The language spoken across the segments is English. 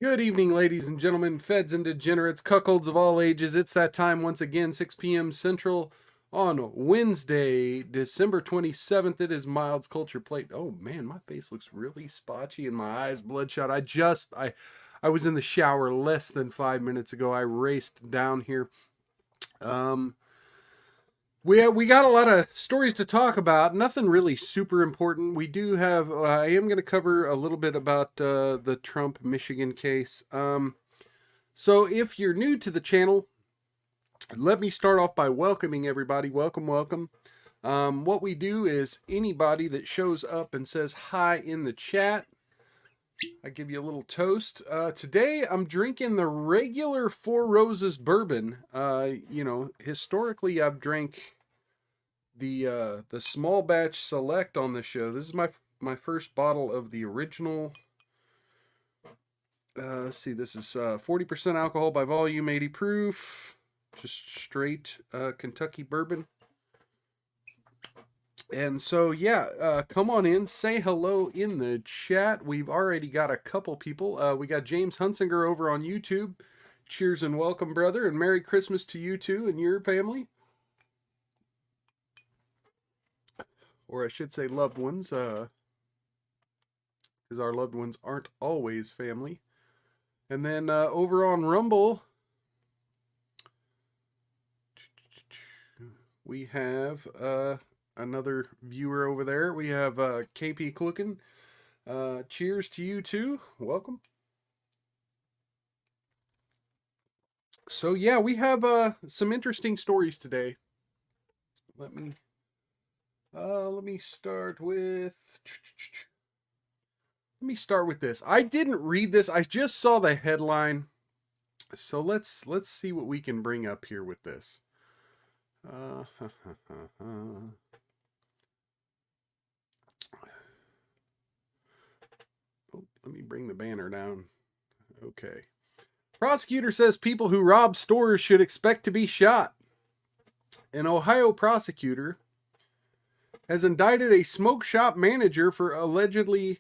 Good evening, ladies and gentlemen, feds and degenerates, cuckolds of all ages. It's that time once again, 6 p.m. Central on Wednesday, December 27th. It is Mild's Culture Plate. Oh man, my face looks really spotchy and my eyes bloodshot. I was in the shower less than 5 minutes ago. I raced down here. Um, we got a lot of stories to talk about. Nothing really super important. We do have. I am going to cover a little bit about the Trump Michigan case. So if you're new to the channel, let me start off by welcoming everybody. Welcome, welcome. What we do is anybody that shows up and says hi in the chat, I give you a little toast. Today I'm drinking the regular Four Roses bourbon. Historically I've drank the small batch select on the show. This is my first bottle of the original. Let's see, this is 40% alcohol by volume, 80 proof, just straight Kentucky bourbon. And so, yeah, come on in, say hello in the chat. We've already got a couple people. We got James Hunsinger over on YouTube. Cheers and welcome, brother, and Merry Christmas to you too and your family. Or I should say loved ones, because our loved ones aren't always family. And then over on Rumble, we have another viewer over there. We have KP Cluckin. Cheers to you too. Welcome. So yeah, we have some interesting stories today. Let me start with this. I didn't read this. I just saw the headline. So let's see what we can bring up here with this. Oh, let me bring the banner down. Okay. Prosecutor says people who rob stores should expect to be shot. An Ohio prosecutor has indicted a smoke shop manager for allegedly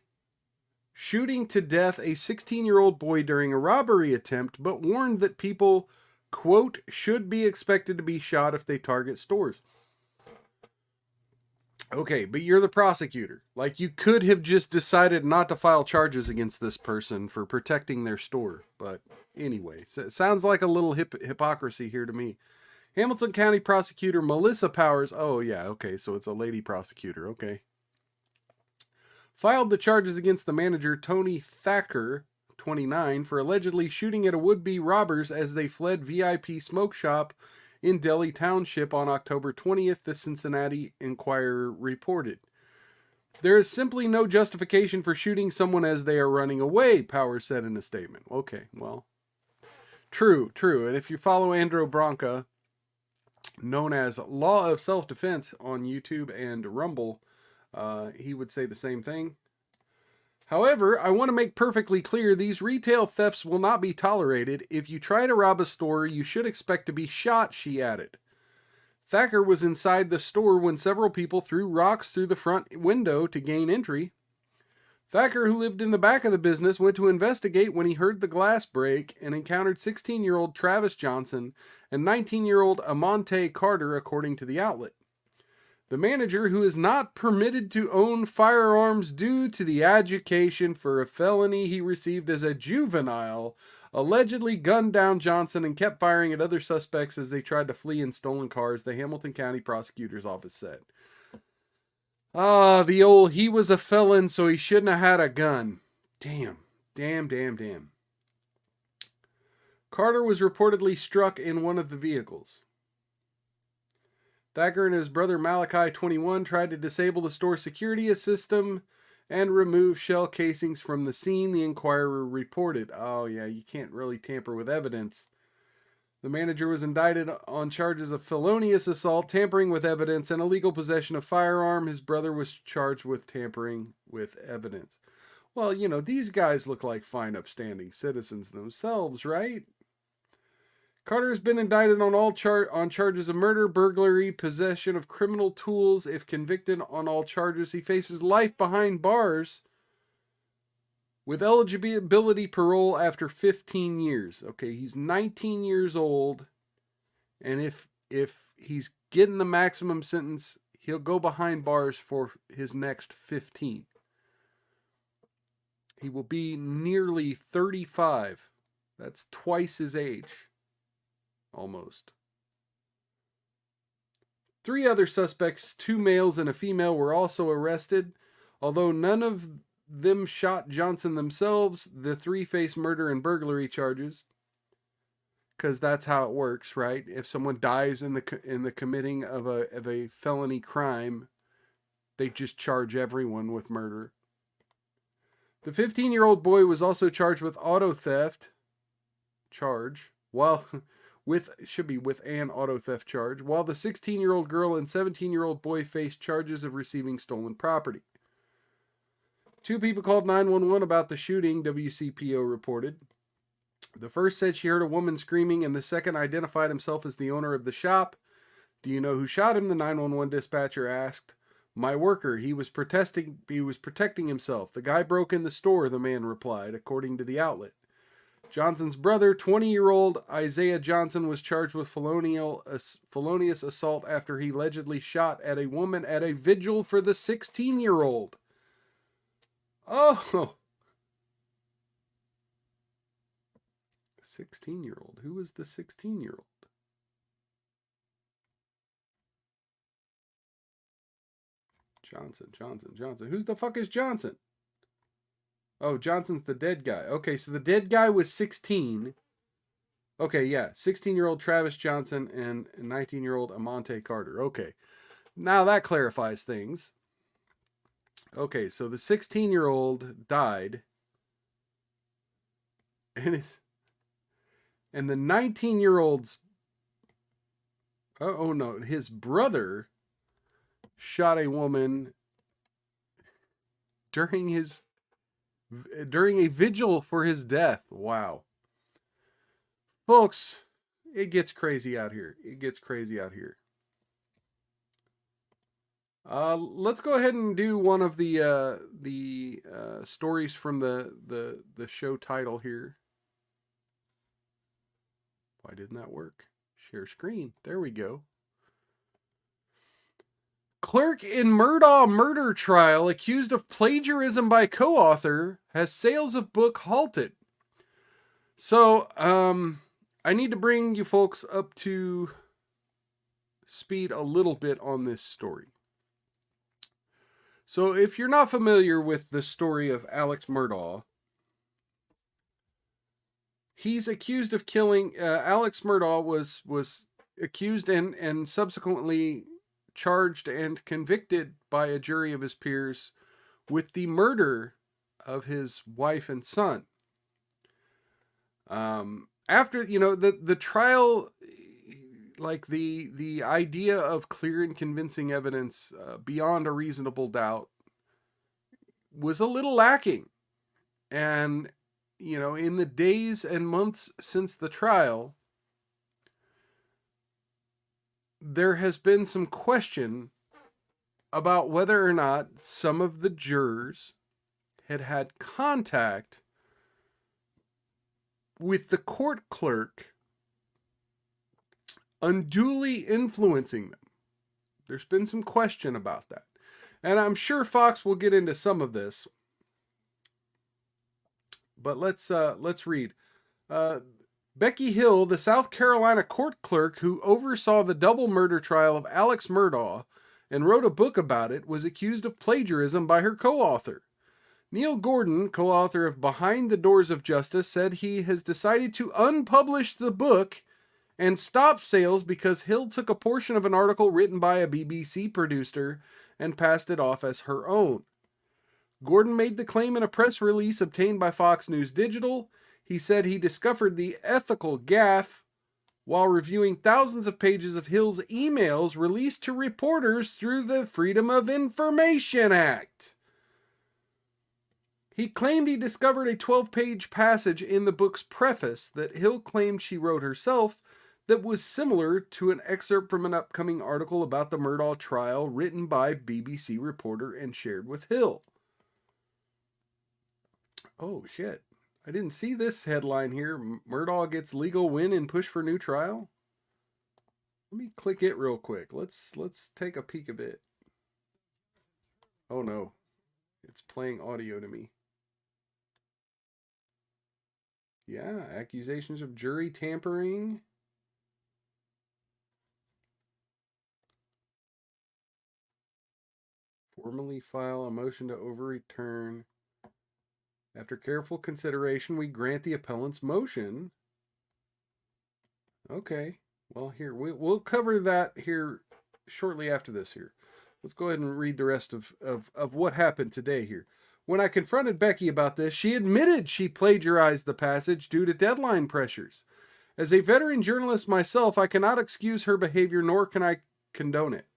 shooting to death a 16-year-old boy during a robbery attempt, but warned that people, quote, should be expected to be shot if they target stores. Okay, but you're the prosecutor. Like, you could have just decided not to file charges against this person for protecting their store. But anyway, so it sounds like a little hypocrisy here to me. Hamilton County Prosecutor Melissa Powers. Oh, yeah, okay, so it's a lady prosecutor. Okay. Filed the charges against the manager, Tony Thacker, 29, for allegedly shooting at a would-be robbers as they fled VIP smoke shop in Delhi Township on October 20th, the Cincinnati Enquirer reported. There is simply no justification for shooting someone as they are running away, Powers said in a statement. Okay, well, true. And if you follow Andrew Branca, known as Law of Self-Defense on YouTube and Rumble, he would say the same thing. However, I want to make perfectly clear these retail thefts will not be tolerated. If you try to rob a store, you should expect to be shot, she added. Thacker was inside the store when several people threw rocks through the front window to gain entry. Thacker, who lived in the back of the business, went to investigate when he heard the glass break and encountered 16-year-old Travis Johnson and 19-year-old Amonte Carter, according to the outlet. The manager, who is not permitted to own firearms due to the adjudication for a felony he received as a juvenile, allegedly gunned down Johnson and kept firing at other suspects as they tried to flee in stolen cars, the Hamilton County Prosecutor's Office said. The old, he was a felon, so he shouldn't have had a gun. Damn. Carter was reportedly struck in one of the vehicles. Thacker and his brother Malachi, 21, tried to disable the store security system and remove shell casings from the scene, the Enquirer reported. Oh, yeah, you can't really tamper with evidence. The manager was indicted on charges of felonious assault, tampering with evidence, and illegal possession of firearm. His brother was charged with tampering with evidence. Well, you know, these guys look like fine, upstanding citizens themselves, right? Carter has been indicted on charges of murder, burglary, possession of criminal tools. If convicted on all charges, he faces life behind bars. with eligibility parole after 15 years. Okay, he's 19 years old, and if he's getting the maximum sentence, he'll go behind bars for his next 15. He will be nearly 35. That's twice his age. Almost. 3 other suspects, 2 males and a female, were also arrested. Although none of them shot Johnson themselves, the 3 face murder and burglary charges. Because that's how it works, right? If someone dies in the committing of a felony crime, they just charge everyone with murder. The 15-year-old boy was also charged with auto theft charge, while with an auto theft charge, while the 16-year-old girl and 17-year-old boy faced charges of receiving stolen property. 2 people called 911 about the shooting, WCPO reported. The first said she heard a woman screaming, and the second identified himself as the owner of the shop. Do you know who shot him? The 911 dispatcher asked. My worker. He was protecting himself. The guy broke in the store, the man replied, according to the outlet. Johnson's brother, 20-year-old Isaiah Johnson, was charged with felonious assault after he allegedly shot at a woman at a vigil for the 16-year-old. Oh! 16-year-old. Who was the 16-year-old? Johnson. Who the fuck is Johnson? Oh, Johnson's the dead guy. Okay, so the dead guy was 16. Okay, yeah. 16-year-old Travis Johnson and 19-year-old Amante Carter. Okay. Now that clarifies things. Okay, so the 16-year-old died. And the 19-year-old's... Oh, no. His brother shot a woman during a vigil for his death. Wow. Folks, it gets crazy out here. Let's go ahead and do one of the stories from the show title here. Why didn't that work? Share screen. There we go. Clerk in Murdaugh murder trial accused of plagiarism by co-author has sales of book halted. So, I need to bring you folks up to speed a little bit on this story. So, if you're not familiar with the story of Alex Murdaugh, he's accused of killing. Alex Murdaugh was accused and subsequently charged and convicted by a jury of his peers with the murder of his wife and son. After, the trial, like the idea of clear and convincing evidence beyond a reasonable doubt was a little lacking. And, in the days and months since the trial, there has been some question about whether or not some of the jurors had contact with the court clerk unduly influencing them. There's been some question about that. And I'm sure Fox will get into some of this. But let's read. Becky Hill, the South Carolina court clerk who oversaw the double murder trial of Alex Murdaugh and wrote a book about it, was accused of plagiarism by her co-author. Neil Gordon, co-author of Behind the Doors of Justice, said he has decided to unpublish the book and stop sales because Hill took a portion of an article written by a BBC producer and passed it off as her own. Gordon made the claim in a press release obtained by Fox News Digital. He said he discovered the ethical gaffe while reviewing thousands of pages of Hill's emails released to reporters through the Freedom of Information Act. He claimed he discovered a 12-page passage in the book's preface that Hill claimed she wrote herself that was similar to an excerpt from an upcoming article about the Murdaugh trial written by BBC reporter and shared with Hill. Oh, shit. I didn't see this headline here. Murdaugh gets legal win and push for new trial. Let me click it real quick. Let's take a peek of it. Oh no. It's playing audio to me. Yeah, accusations of jury tampering. Formally file a motion to overturn. After careful consideration, we grant the appellant's motion. Okay. Well, here, we'll cover that here shortly after this here. Let's go ahead and read the rest of what happened today here. When I confronted Becky about this, she admitted she plagiarized the passage due to deadline pressures. As a veteran journalist myself, I cannot excuse her behavior, nor can I condone it.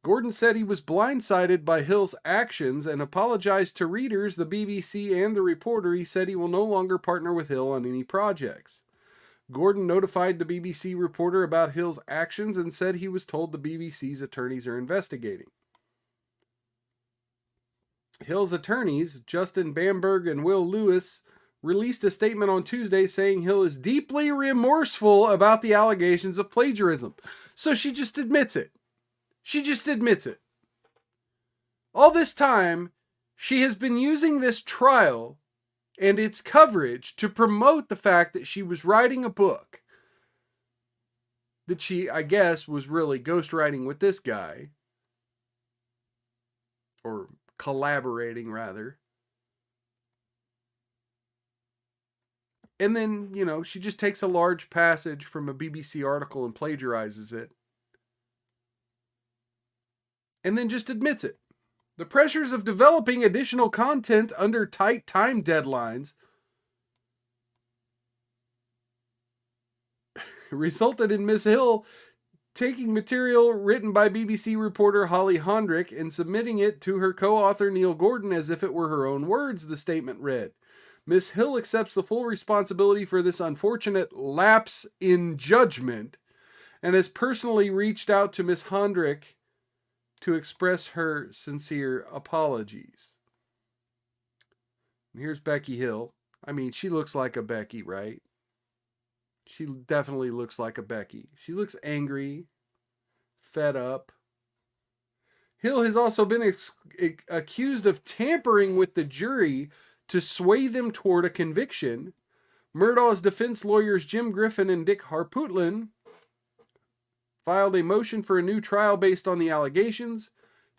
Gordon said he was blindsided by Hill's actions and apologized to readers, the BBC, and the reporter. He said he will no longer partner with Hill on any projects. Gordon notified the BBC reporter about Hill's actions and said he was told the BBC's attorneys are investigating. Hill's attorneys, Justin Bamberg and Will Lewis, released a statement on Tuesday saying Hill is deeply remorseful about the allegations of plagiarism. So she just admits it. She just admits it. All this time, she has been using this trial and its coverage to promote the fact that she was writing a book that she, I guess, was really ghostwriting with this guy, or collaborating rather. And then, she just takes a large passage from a BBC article and plagiarizes it. And then just admits it. The pressures of developing additional content under tight time deadlines resulted in Miss Hill taking material written by BBC reporter Holly Hondrick and submitting it to her co-author Neil Gordon as if it were her own words, the statement read. Miss Hill accepts the full responsibility for this unfortunate lapse in judgment and has personally reached out to Miss Hondrick to express her sincere apologies. And here's Becky Hill. I mean, she looks like a Becky, right? She definitely looks like a Becky. She looks angry, fed up. Hill has also been accused of tampering with the jury to sway them toward a conviction. Murdaugh's defense lawyers Jim Griffin and Dick Harpootlian filed a motion for a new trial based on the allegations.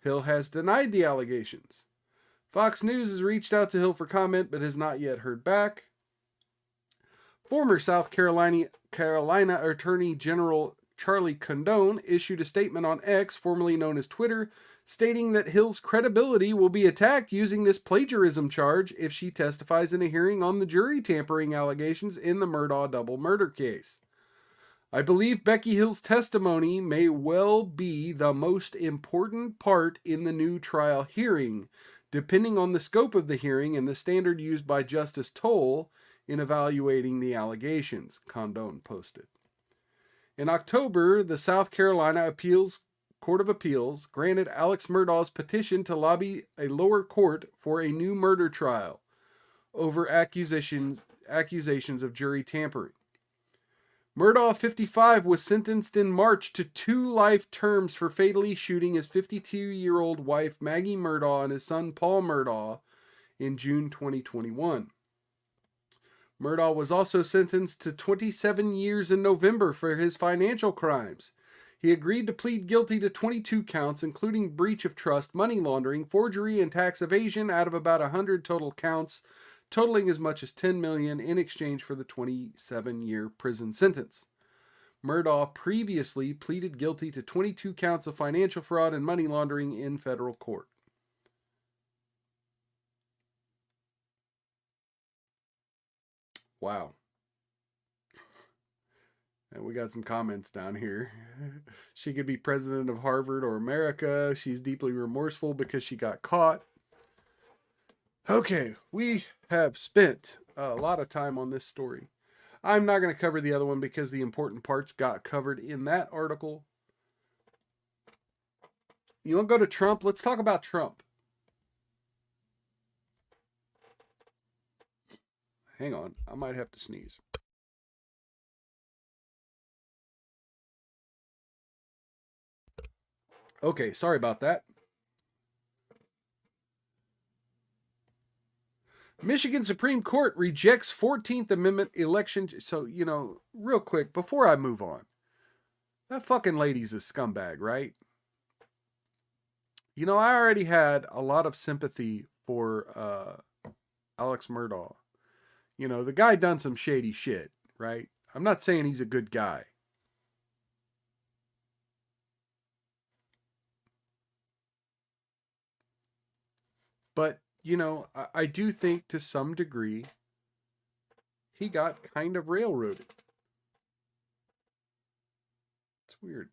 Hill has denied the allegations. Fox News has reached out to Hill for comment, but has not yet heard back. Former South Carolina Attorney General Charlie Condone issued a statement on X, formerly known as Twitter, stating that Hill's credibility will be attacked using this plagiarism charge if she testifies in a hearing on the jury tampering allegations in the Murdaugh double murder case. I believe Becky Hill's testimony may well be the most important part in the new trial hearing, depending on the scope of the hearing and the standard used by Justice Toll in evaluating the allegations, Condone posted. In October, the South Carolina Court of Appeals granted Alex Murdaugh's petition to lobby a lower court for a new murder trial over accusations of jury tampering. Murdaugh, 55, was sentenced in March to 2 life terms for fatally shooting his 52-year-old wife Maggie Murdaugh and his son Paul Murdaugh in June 2021. Murdaugh was also sentenced to 27 years in November for his financial crimes. He agreed to plead guilty to 22 counts, including breach of trust, money laundering, forgery, and tax evasion out of about 100 total counts, totaling as much as $10 million in exchange for the 27-year prison sentence. Murdaugh previously pleaded guilty to 22 counts of financial fraud and money laundering in federal court. Wow. And we got some comments down here. She could be president of Harvard or America. She's deeply remorseful because she got caught. Okay, we have spent a lot of time on this story. I'm not going to cover the other one because the important parts got covered in that article. You want to go to Trump? Let's talk about Trump. hang on. I might have to sneeze. Okay, sorry about that. Michigan Supreme Court rejects 14th Amendment election. So, real quick, before I move on, that fucking lady's a scumbag, right? I already had a lot of sympathy for Alex Murdaugh. The guy done some shady shit, right? I'm not saying he's a good guy. But, I do think to some degree he got kind of railroaded. It's weird.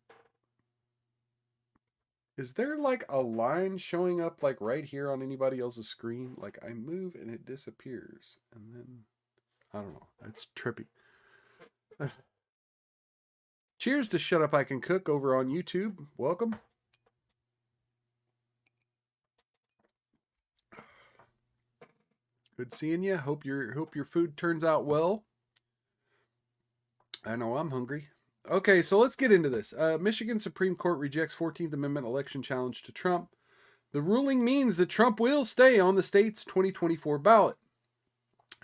Is there like a line showing up like right here on anybody else's screen? Like I move and it disappears. And then, I don't know. It's trippy. Cheers to Shut Up I Can Cook over on YouTube. Welcome. Good seeing you. Hope your food turns out well. I know I'm hungry. Okay, so let's get into this. Michigan Supreme Court rejects 14th Amendment election challenge to Trump. The ruling means that Trump will stay on the state's 2024 ballot.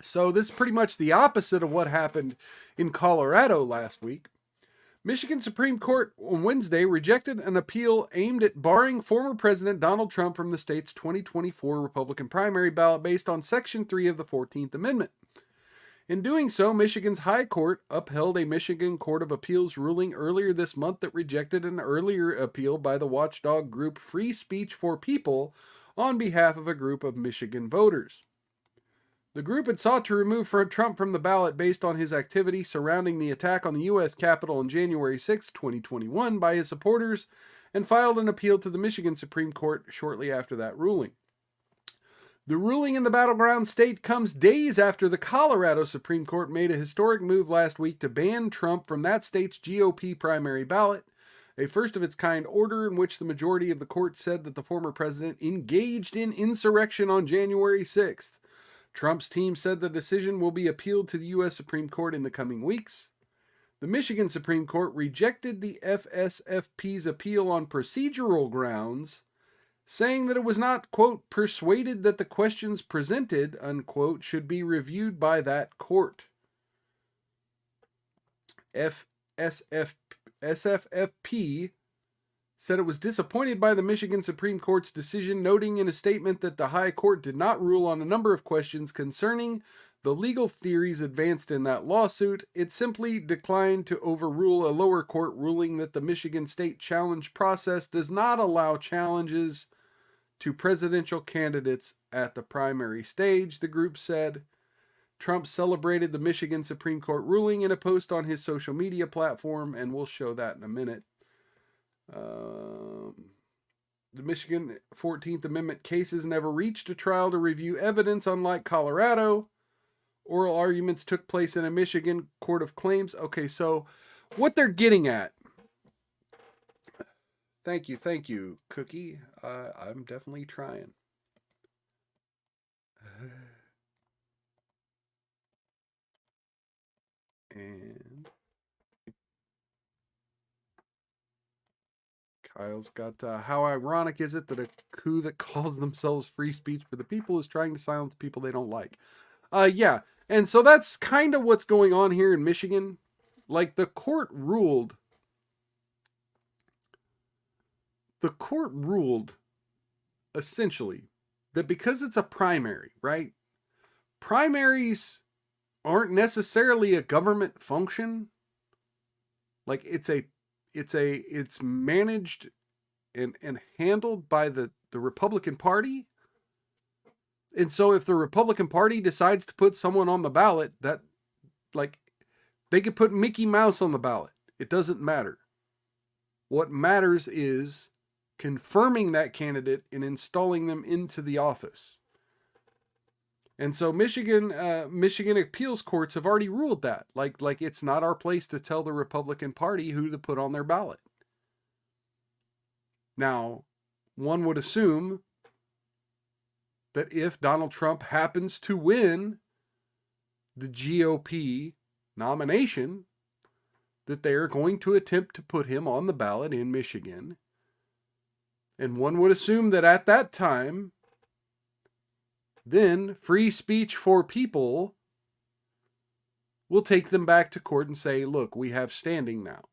So this is pretty much the opposite of what happened in Colorado last week. Michigan Supreme Court on Wednesday rejected an appeal aimed at barring former President Donald Trump from the state's 2024 Republican primary ballot based on Section 3 of the 14th Amendment. In doing so, Michigan's High Court upheld a Michigan Court of Appeals ruling earlier this month that rejected an earlier appeal by the watchdog group Free Speech for People on behalf of a group of Michigan voters. The group had sought to remove Trump from the ballot based on his activity surrounding the attack on the U.S. Capitol on January 6, 2021 by his supporters and filed an appeal to the Michigan Supreme Court shortly after that ruling. The ruling in the battleground state comes days after the Colorado Supreme Court made a historic move last week to ban Trump from that state's GOP primary ballot, a first-of-its-kind order in which the majority of the court said that the former president engaged in insurrection on January 6th. Trump's team said the decision will be appealed to the U.S. Supreme Court in the coming weeks. The Michigan Supreme Court rejected the FSFP's appeal on procedural grounds, saying that it was not, quote, persuaded that the questions presented, unquote, should be reviewed by that court. SFFP said it was disappointed by the Michigan Supreme Court's decision, noting in a statement that the High Court did not rule on a number of questions concerning the legal theories advanced in that lawsuit. It simply declined to overrule a lower court ruling that the Michigan state challenge process does not allow challenges to presidential candidates at the primary stage, the group said. Trump celebrated the Michigan Supreme Court ruling in a post on his social media platform, and we'll show that in a minute. The Michigan 14th Amendment cases never reached a trial to review evidence, unlike Colorado. Oral arguments took place in a Michigan Court of Claims. Okay, so what they're getting at. Thank you, Cookie. I'm definitely trying. And Kyle's got, how ironic is it that a coup that calls themselves free speech for the people is trying to silence people they don't like? Yeah. And so that's kind of what's going on here in Michigan. Like the court ruled essentially that because it's a primary, right? Primaries aren't necessarily a government function. Like it's managed and handled by the Republican Party. And so if the Republican Party decides to put someone on the ballot, that like they could put Mickey Mouse on the ballot. It doesn't matter. What matters is confirming that candidate and installing them into the office. And so Michigan appeals courts have already ruled that. Like it's not our place to tell the Republican Party who to put on their ballot. Now, one would assume that if Donald Trump happens to win, the GOP nomination that they are going to attempt to put him on the ballot in Michigan. And one would assume that at that time, then free speech for people will take them back to court and say, look, we have standing now.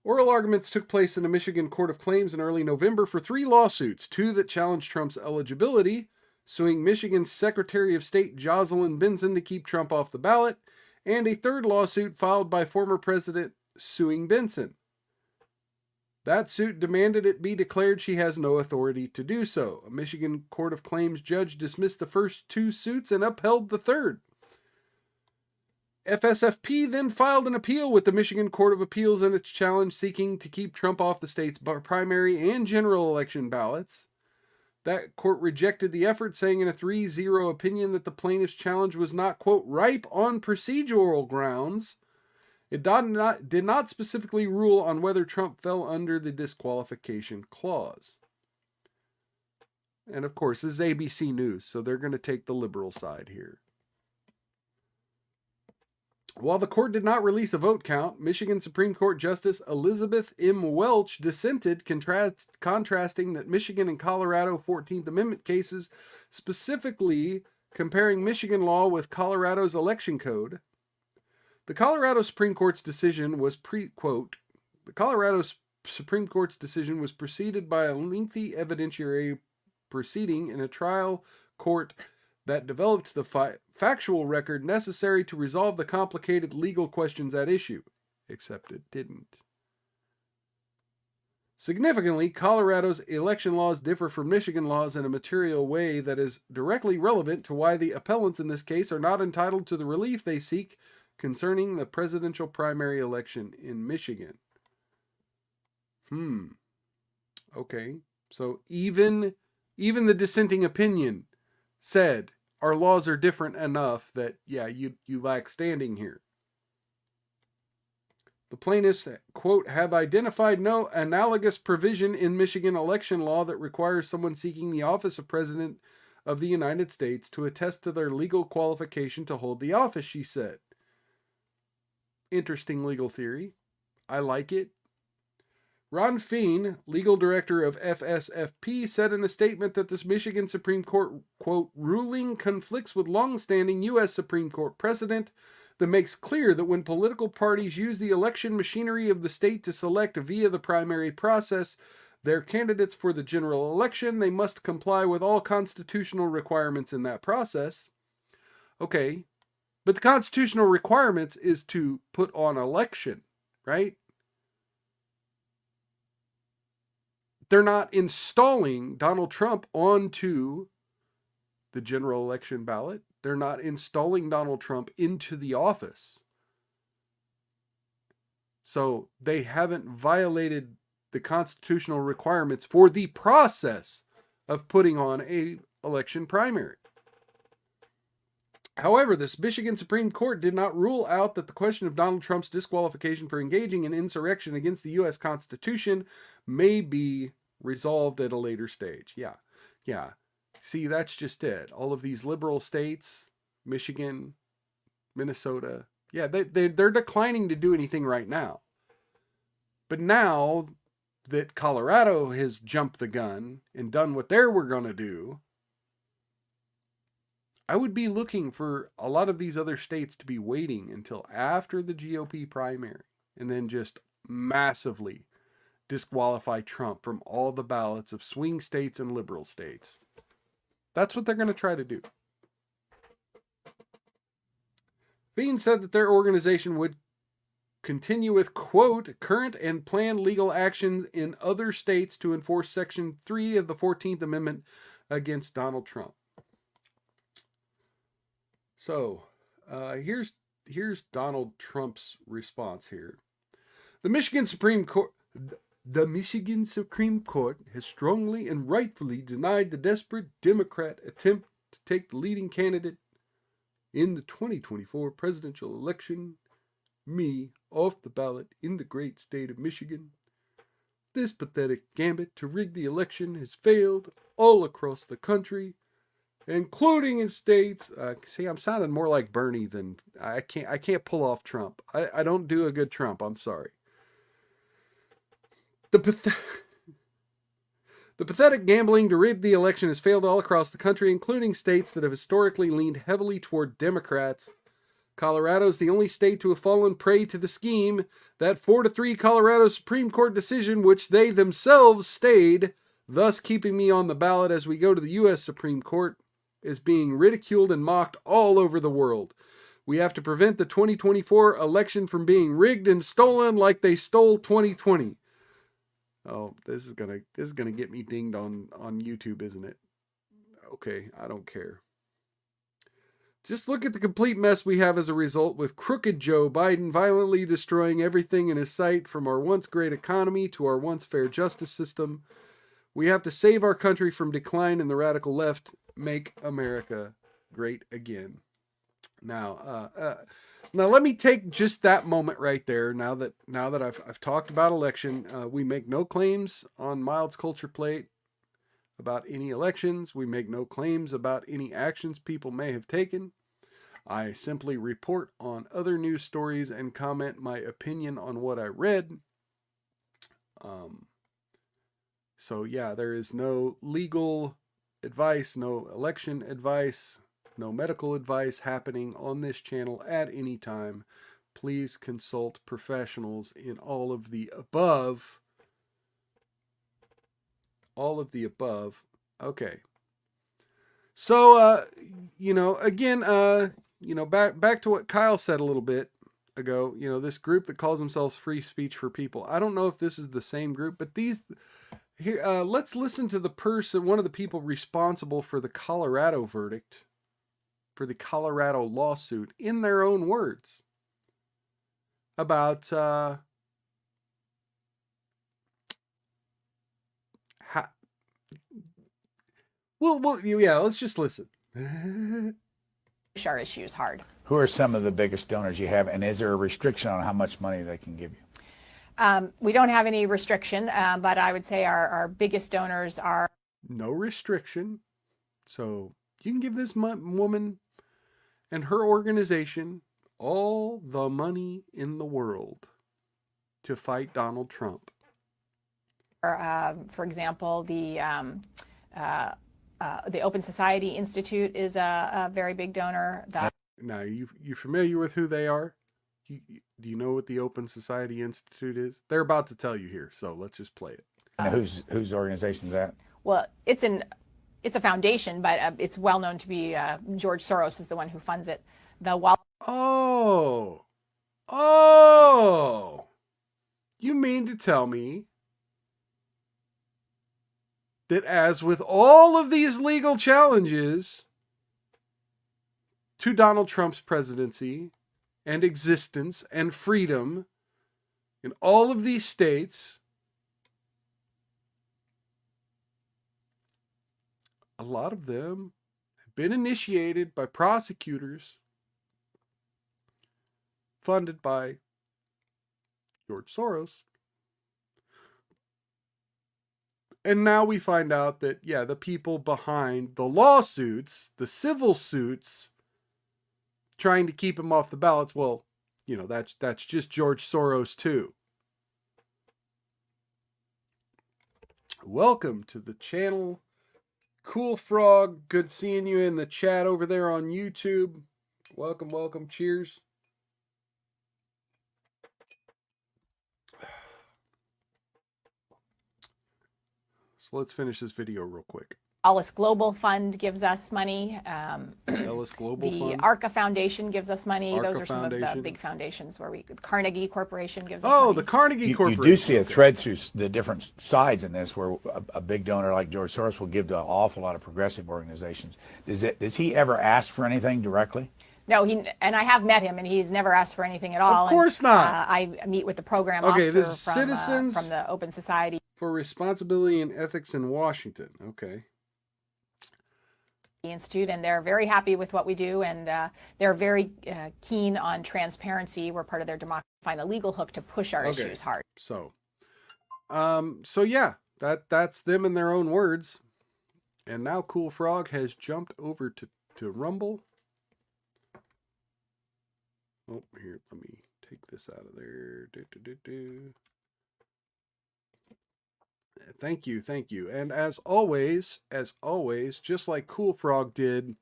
Oral arguments took place in a Michigan Court of Claims in early November for 3 lawsuits, 2 that challenged Trump's eligibility, suing Michigan's Secretary of State Jocelyn Benson to keep Trump off the ballot, and a 3rd lawsuit filed by former president suing Benson. That suit demanded it be declared she has no authority to do so. A Michigan Court of Claims judge dismissed the first 2 suits and upheld the 3rd. FSFP then filed an appeal with the Michigan Court of Appeals in its challenge seeking to keep Trump off the state's primary and general election ballots. That court rejected the effort, saying in a 3-0 opinion that the plaintiff's challenge was not, quote, ripe on procedural grounds. It did not specifically rule on whether Trump fell under the disqualification clause. And of course, this is ABC News, so they're going to take the liberal side here. While the court did not release a vote count, Michigan Supreme Court Justice Elizabeth M. Welch dissented, contrasting that Michigan and Colorado 14th Amendment cases, specifically comparing Michigan law with Colorado's election code. The Colorado Supreme Court's decision was preceded by a lengthy evidentiary proceeding in a trial court that developed the factual record necessary to resolve the complicated legal questions at issue, except it didn't. Significantly, Colorado's election laws differ from Michigan laws in a material way that is directly relevant to why the appellants in this case are not entitled to the relief they seek concerning the presidential primary election in Michigan. Okay, so even the dissenting opinion said our laws are different enough that, yeah, you lack standing here. The plaintiffs, quote, have identified no analogous provision in Michigan election law that requires someone seeking the office of President of the United States to attest to their legal qualification to hold the office, she said. Interesting legal theory. I like it. Ron Feen, legal director of FSFP, said in a statement that this Michigan Supreme Court, quote, ruling conflicts with long-standing U.S. Supreme Court precedent that makes clear that when political parties use the election machinery of the state to select via the primary process their candidates for the general election, they must comply with all constitutional requirements in that process. Okay, but the constitutional requirements is to put on election, right? They're not installing Donald Trump onto the general election ballot. They're not installing Donald Trump into the office. So they haven't violated the constitutional requirements for the process of putting on a election primary. However, this Michigan Supreme Court did not rule out that the question of Donald Trump's disqualification for engaging in insurrection against the U.S. Constitution may be resolved at a later stage. Yeah. See, that's just it. All of these liberal states, Michigan, Minnesota, yeah, they're declining to do anything right now. But now that Colorado has jumped the gun and done what they were going to do, I would be looking for a lot of these other states to be waiting until after the GOP primary and then just massively disqualify Trump from all the ballots of swing states and liberal states. That's what they're going to try to do. Bean said that their organization would continue with, quote, current and planned legal actions in other states to enforce Section 3 of the 14th Amendment against Donald Trump. So, here's Donald Trump's response here. The Michigan Supreme Court has strongly and rightfully denied the desperate Democrat attempt to take the leading candidate in the 2024 presidential election, me, off the ballot in the great state of Michigan. This pathetic gambit to rig the election has failed all across the country. including in states. See, I'm sounding more like Bernie than I can't pull off Trump. I don't do a good Trump. I'm sorry. The pathetic gambling to rig the election has failed all across the country, including states that have historically leaned heavily toward Democrats. Colorado is the only state to have fallen prey to the scheme. That 4-3 Colorado Supreme Court decision, which they themselves stayed, thus keeping me on the ballot as we go to the U.S. Supreme Court, is being ridiculed and mocked all over the world. We have to prevent the 2024 election from being rigged and stolen like they stole 2020. Oh, this is gonna get me dinged on YouTube, isn't it? Okay, I don't care. Just look at the complete mess we have as a result, with crooked Joe Biden violently destroying everything in his sight, from our once great economy to our once fair justice system. We have to save our country from decline, and the radical left make America great again. Now let me take just that moment right there. Now that I've talked about election, we make no claims on Mild's Culture Plate about any elections. We make no claims about any actions people may have taken. I simply report on other news stories and comment my opinion on what I read. So yeah, there is no legal advice, no election advice, no medical advice happening on this channel at any time. Please consult professionals in all of the above. All of the above. Okay. So, again, back to what Kyle said a little bit ago, this group that calls themselves Free Speech for People. I don't know if this is the same group, but here, let's listen to one of the people responsible for the Colorado verdict, for the Colorado lawsuit, in their own words about let's just listen. Our issues hard. Who are some of the biggest donors you have, and is there a restriction on how much money they can give you? We don't have any restriction, but I would say our biggest donors are... No restriction. So you can give this woman and her organization all the money in the world to fight Donald Trump. For example, the Open Society Institute is a very big donor. Now, you familiar with who they are? Do you know what the Open Society Institute is? They're about to tell you here, so let's just play it. Whose organization is that? Well, it's a foundation, but it's well known to be George Soros is the one who funds it. Oh, you mean to tell me that, as with all of these legal challenges to Donald Trump's presidency and existence and freedom in all of these states, a lot of them have been initiated by prosecutors funded by George Soros. And now we find out that, the people behind the lawsuits, the civil suits, trying to keep him off the ballots, well, that's just George Soros too. Welcome to the channel. Cool Frog, good seeing you in the chat over there on YouTube. Welcome. Cheers. So let's finish this video real quick. Alice Global Fund gives us money. Alice Global Fund. The ARCA Foundation gives us money. ARCA Those are some of the big foundations where Carnegie Corporation gives us money. The Carnegie Corporation. You do see a thread through the different sides in this, where a big donor like George Soros will give to an awful lot of progressive organizations. Does he ever ask for anything directly? No, and I have met him, and he's never asked for anything at all. Of course not. I meet with the program officer this is Citizens from the Open Society for Responsibility and Ethics in Washington. Okay. Institute, and they're very happy with what we do, and they're very keen on transparency. We're part of their democracy. Find the legal hook to push our issues hard. So yeah, that's them in their own words. And now Cool Frog has jumped over to Rumble. Oh, here, let me take this out of there. Thank you, thank you. And as always, just like Cool Frog did,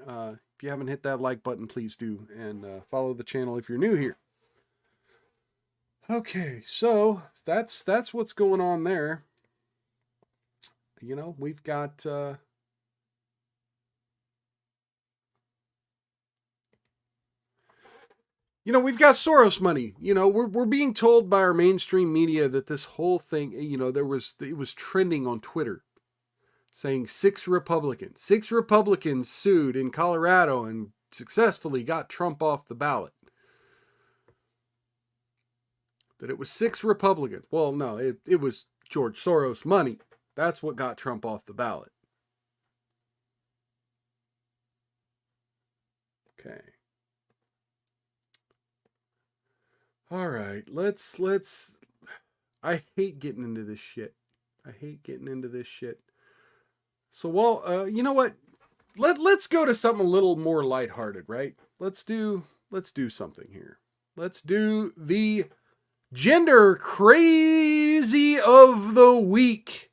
if you haven't hit that like button, please do. And follow the channel if you're new here. Okay, so that's what's going on there. You know, we've got... we've got Soros money. We're being told by our mainstream media that this whole thing, it was trending on Twitter saying 6 Republicans sued in Colorado and successfully got Trump off the ballot. That it was 6 Republicans. Well, no, it was George Soros money. That's what got Trump off the ballot. Okay. All right, let's I hate getting into this shit. So, well, you know what? Let's go to something a little more lighthearted, right? Let's do something here. Let's do the gender crazy of the week.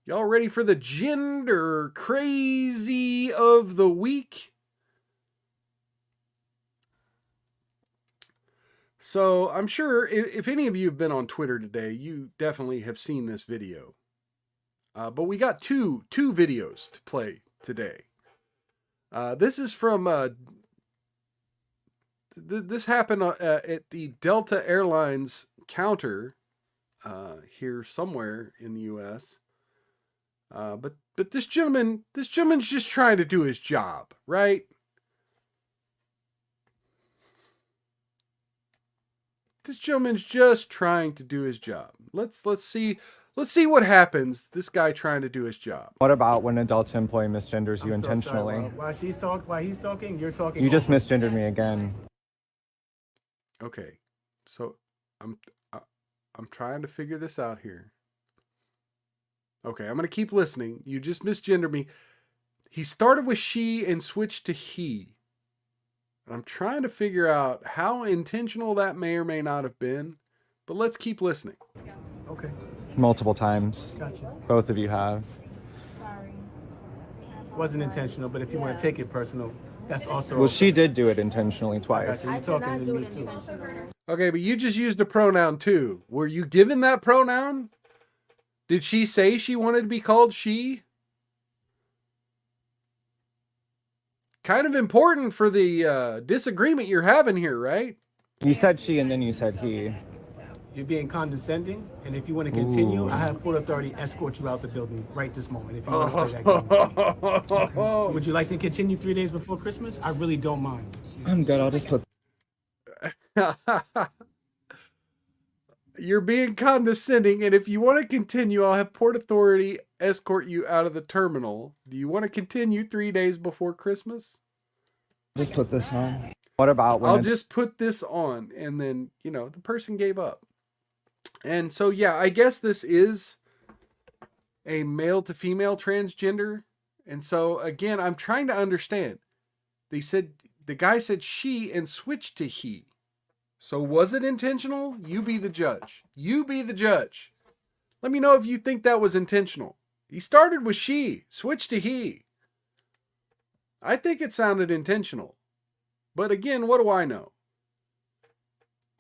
Y'all ready for the gender crazy of the week? So I'm sure if any of you have been on Twitter today, you definitely have seen this video. But we got two videos to play today. This is from this happened at the Delta Airlines counter here somewhere in the U.S. But this gentleman's just trying to do his job, right? This gentleman's just trying to do his job. Let's see what happens. This guy trying to do his job. What about when a Delta employee misgenders you intentionally? While he's talking, you're talking. You just misgendered me again. Okay, so I'm trying to figure this out here. Okay, I'm gonna keep listening. You just misgendered me. He started with she and switched to he. I'm trying to figure out how intentional that may or may not have been, but let's keep listening. Okay. Multiple times. Gotcha. Both of you have. Wasn't intentional, but if you want to take it personal, that's also. Well, she did do it intentionally twice. You're talking to me too. Okay, but you just used a pronoun too. Were you given that pronoun? Did she say she wanted to be called she? Kind of important for the disagreement you're having here, right? You said she and then you said he. You're being condescending, and if you want to continue, I have full authority to escort you out the building right this moment. If you want to play that game. Okay. Would you like to continue 3 days before Christmas? I really don't mind. I'm good. I'll just put. You're being condescending, and if you want to continue, I'll have Port Authority escort you out of the terminal. Do you want to continue 3 days before Christmas? Just put this on. What about when I'll just put this on, and then, the person gave up. And so, yeah, I guess this is a male to female transgender. And so, again, I'm trying to understand. The guy said she and switched to he. So was it intentional? You be the judge. Let me know if you think that was intentional. He started with she, switched to he. I think it sounded intentional. But again, what do I know?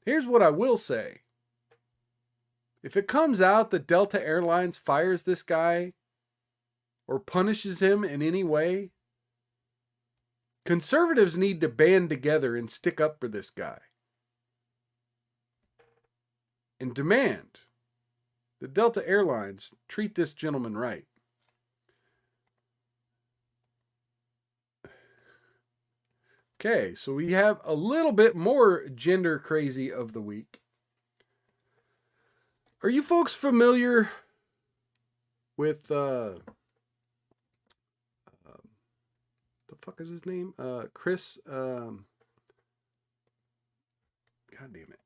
Here's what I will say. If it comes out that Delta Airlines fires this guy or punishes him in any way, conservatives need to band together and stick up for this guy. And demand that Delta Airlines treat this gentleman right. Okay, so we have a little bit more gender crazy of the week. Are you folks familiar with the fuck is his name? Chris God damn it.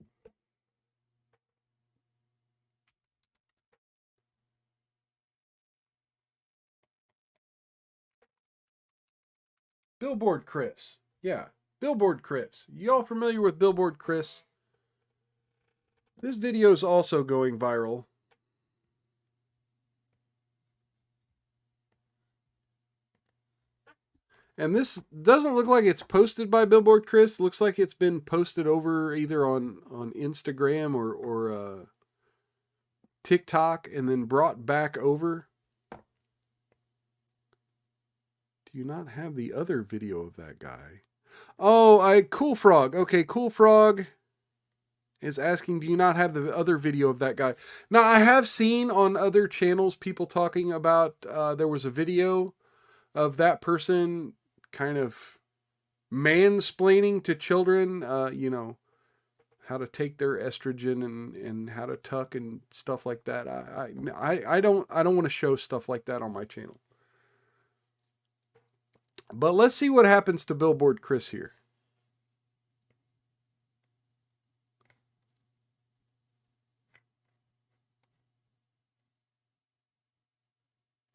Billboard Chris. Yeah, Billboard Chris. Y'all familiar with Billboard Chris? This video is also going viral. And this doesn't look like it's posted by Billboard Chris. Looks like it's been posted over either on Instagram or TikTok and then brought back over. Do you not have the other video of that guy? Oh, Cool Frog. Okay, Cool Frog is asking, do you not have the other video of that guy? Now, I have seen on other channels people talking about there was a video of that person kind of mansplaining to children, you know, how to take their estrogen and how to tuck and stuff like that. I don't want to show stuff like that on my channel. But let's see what happens to Billboard Chris here.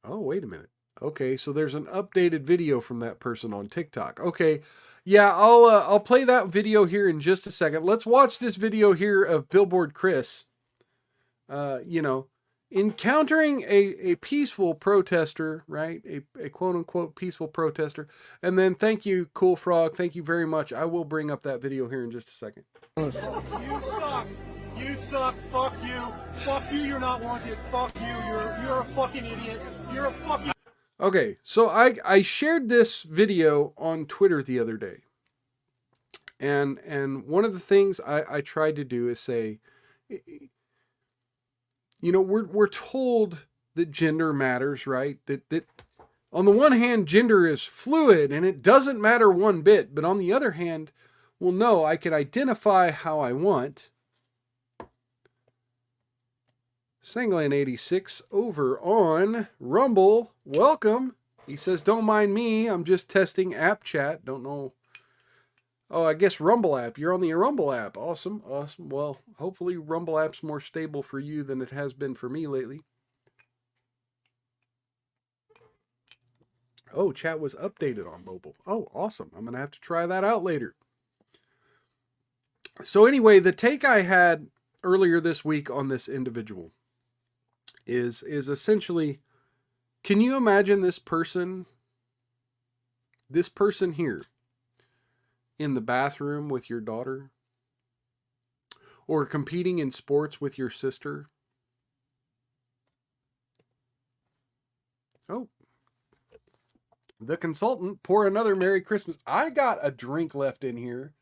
Oh, wait a minute. Okay, so there's an updated video from that person on TikTok. Okay, yeah, I'll play that video here in just a second. Let's watch this video here of Billboard Chris. You know, encountering a peaceful protester, right? A quote-unquote peaceful protester. And then thank you, Cool Frog. Thank you very much. I will bring up that video here in just a second. You suck. You suck. Fuck you. Fuck you. You're not wanted. Fuck you. You're a fucking idiot. You're a fucking... Okay, so I shared this video on Twitter the other day. And one of the things I tried to do is say, you know, we're told that gender matters, right? That on the one hand, gender is fluid and it doesn't matter one bit. But on the other hand, well, no, I can identify how I want. Sanglan86 over on Rumble. Welcome. He says, don't mind me. I'm just testing app chat. Don't know. Oh, I guess Rumble app. You're on the Rumble app. Awesome. Awesome. Well, hopefully Rumble app's more stable for you than it has been for me lately. Oh, chat was updated on mobile. Oh, awesome. I'm going to have to try that out later. So anyway, the take I had earlier this week on this individual is essentially, can you imagine this person here in the bathroom with your daughter, or competing in sports with your sister? Oh, the consultant, pour another Merry Christmas. I got a drink left in here.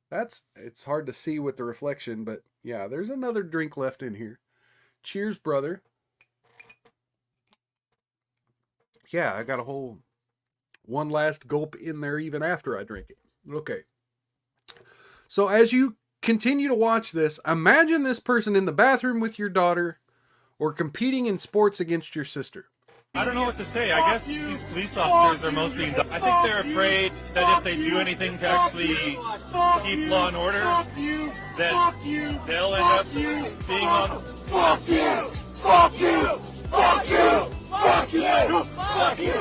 It's hard to see with the reflection, but yeah, there's another drink left in here. Cheers, brother. Yeah, I got a whole one last gulp in there even after I drink it. Okay. So as you continue to watch this, imagine this person in the bathroom with your daughter or competing in sports against your sister. I don't know what to say. I guess these police officers are mostly... I think they're afraid that if they do anything to actually keep law and order, that they'll end up being on... Fuck you! Fuck you! Fuck you! Fuck you! Fuck you!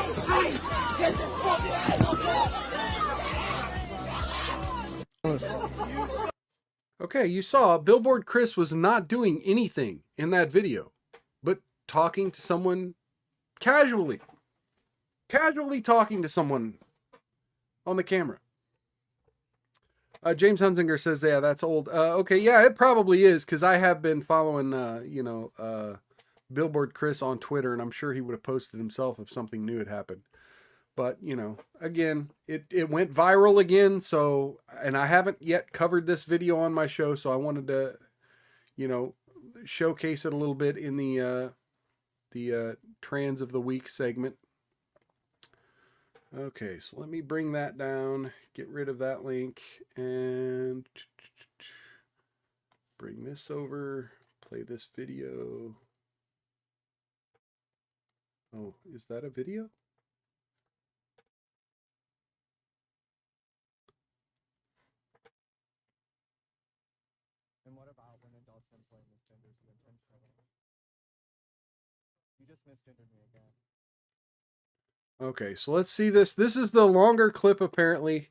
Okay, you saw Billboard Chris was not doing anything in that video, but talking to someone casually talking to someone on the camera. James Hunzinger says, yeah, that's old. Okay, yeah, it probably is, because I have been following, Billboard Chris on Twitter, and I'm sure he would have posted himself if something new had happened. But, you know, again, it went viral again, so, and I haven't yet covered this video on my show, so I wanted to, you know, showcase it a little bit in the Trans of the Week segment. Okay, so let me bring that down, get rid of that link, and bring this over, play this video. Oh, is that a video? And what about when adults employ misgenders you intentionally? You just misgendered me again. Okay, so let's see this. This is the longer clip, apparently.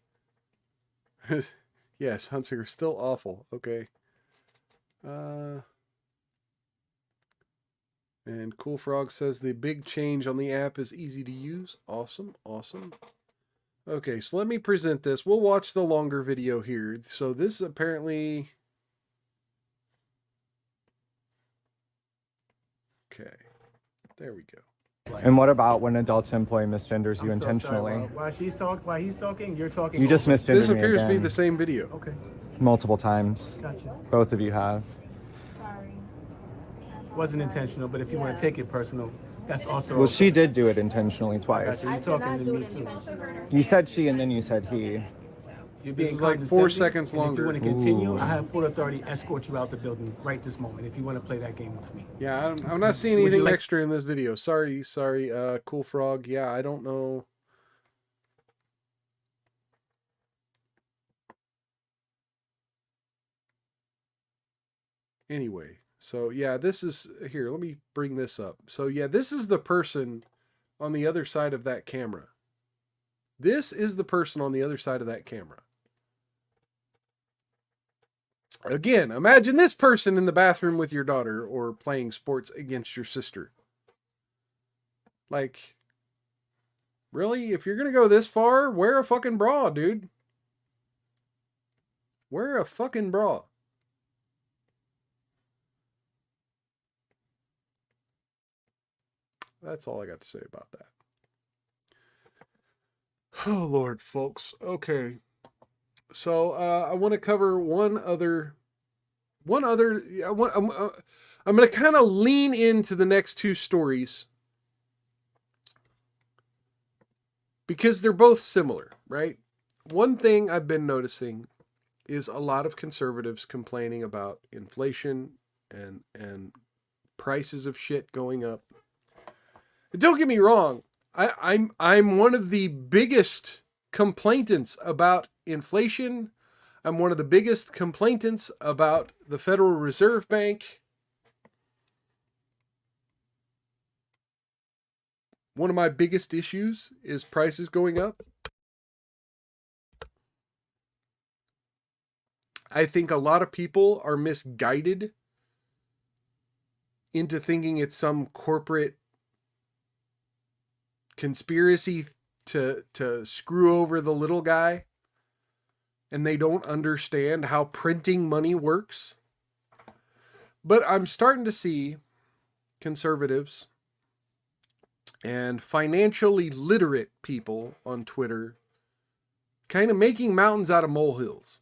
Yes, Hunsinger still awful. Okay. And Cool Frog says the big change on the app is easy to use. Awesome, awesome. Okay, so let me present this. We'll watch the longer video here. So this is apparently... Okay, there we go. And what about when adults employ misgenders you I'm so intentionally? sorry. While he's talking, you're talking. You just also. misgendered This me appears to be again. the same video. Okay, Multiple times. gotcha. Both of you have. Wasn't intentional, but if you want to take it personal, that's also. Well, okay. she did do it intentionally twice. Gotcha. You're talking to me too. You said she and then you said he. You're This being is like 4 condescending, seconds and longer. If you want to continue, I have Port Authority escort you out the building right this moment. If you want to play that game with me. Yeah, I'm not seeing Would you anything like- extra in this video. Sorry. Cool Frog. Yeah, I don't know. Anyway, so yeah, this is here. Let me bring this up. So yeah, this is the person on the other side of that camera. This is the person on the other side of that camera. Again, imagine this person in the bathroom with your daughter or playing sports against your sister. Like, really? If you're going to go this far, wear a fucking bra, dude. Wear a fucking bra. That's all I got to say about that. Oh, Lord, folks. Okay. So, I want to cover I'm going to kind of lean into the next two stories because they're both similar, right? One thing I've been noticing is a lot of conservatives complaining about inflation and prices of shit going up. Don't get me wrong. I'm one of the biggest complainants about inflation. I'm one of the biggest complainants about the Federal Reserve Bank. One of my biggest issues is prices going up. I think a lot of people are misguided into thinking it's some corporate conspiracy to screw over the little guy, and they don't understand how printing money works. But I'm starting to see conservatives and financially literate people on Twitter kind of making mountains out of molehills.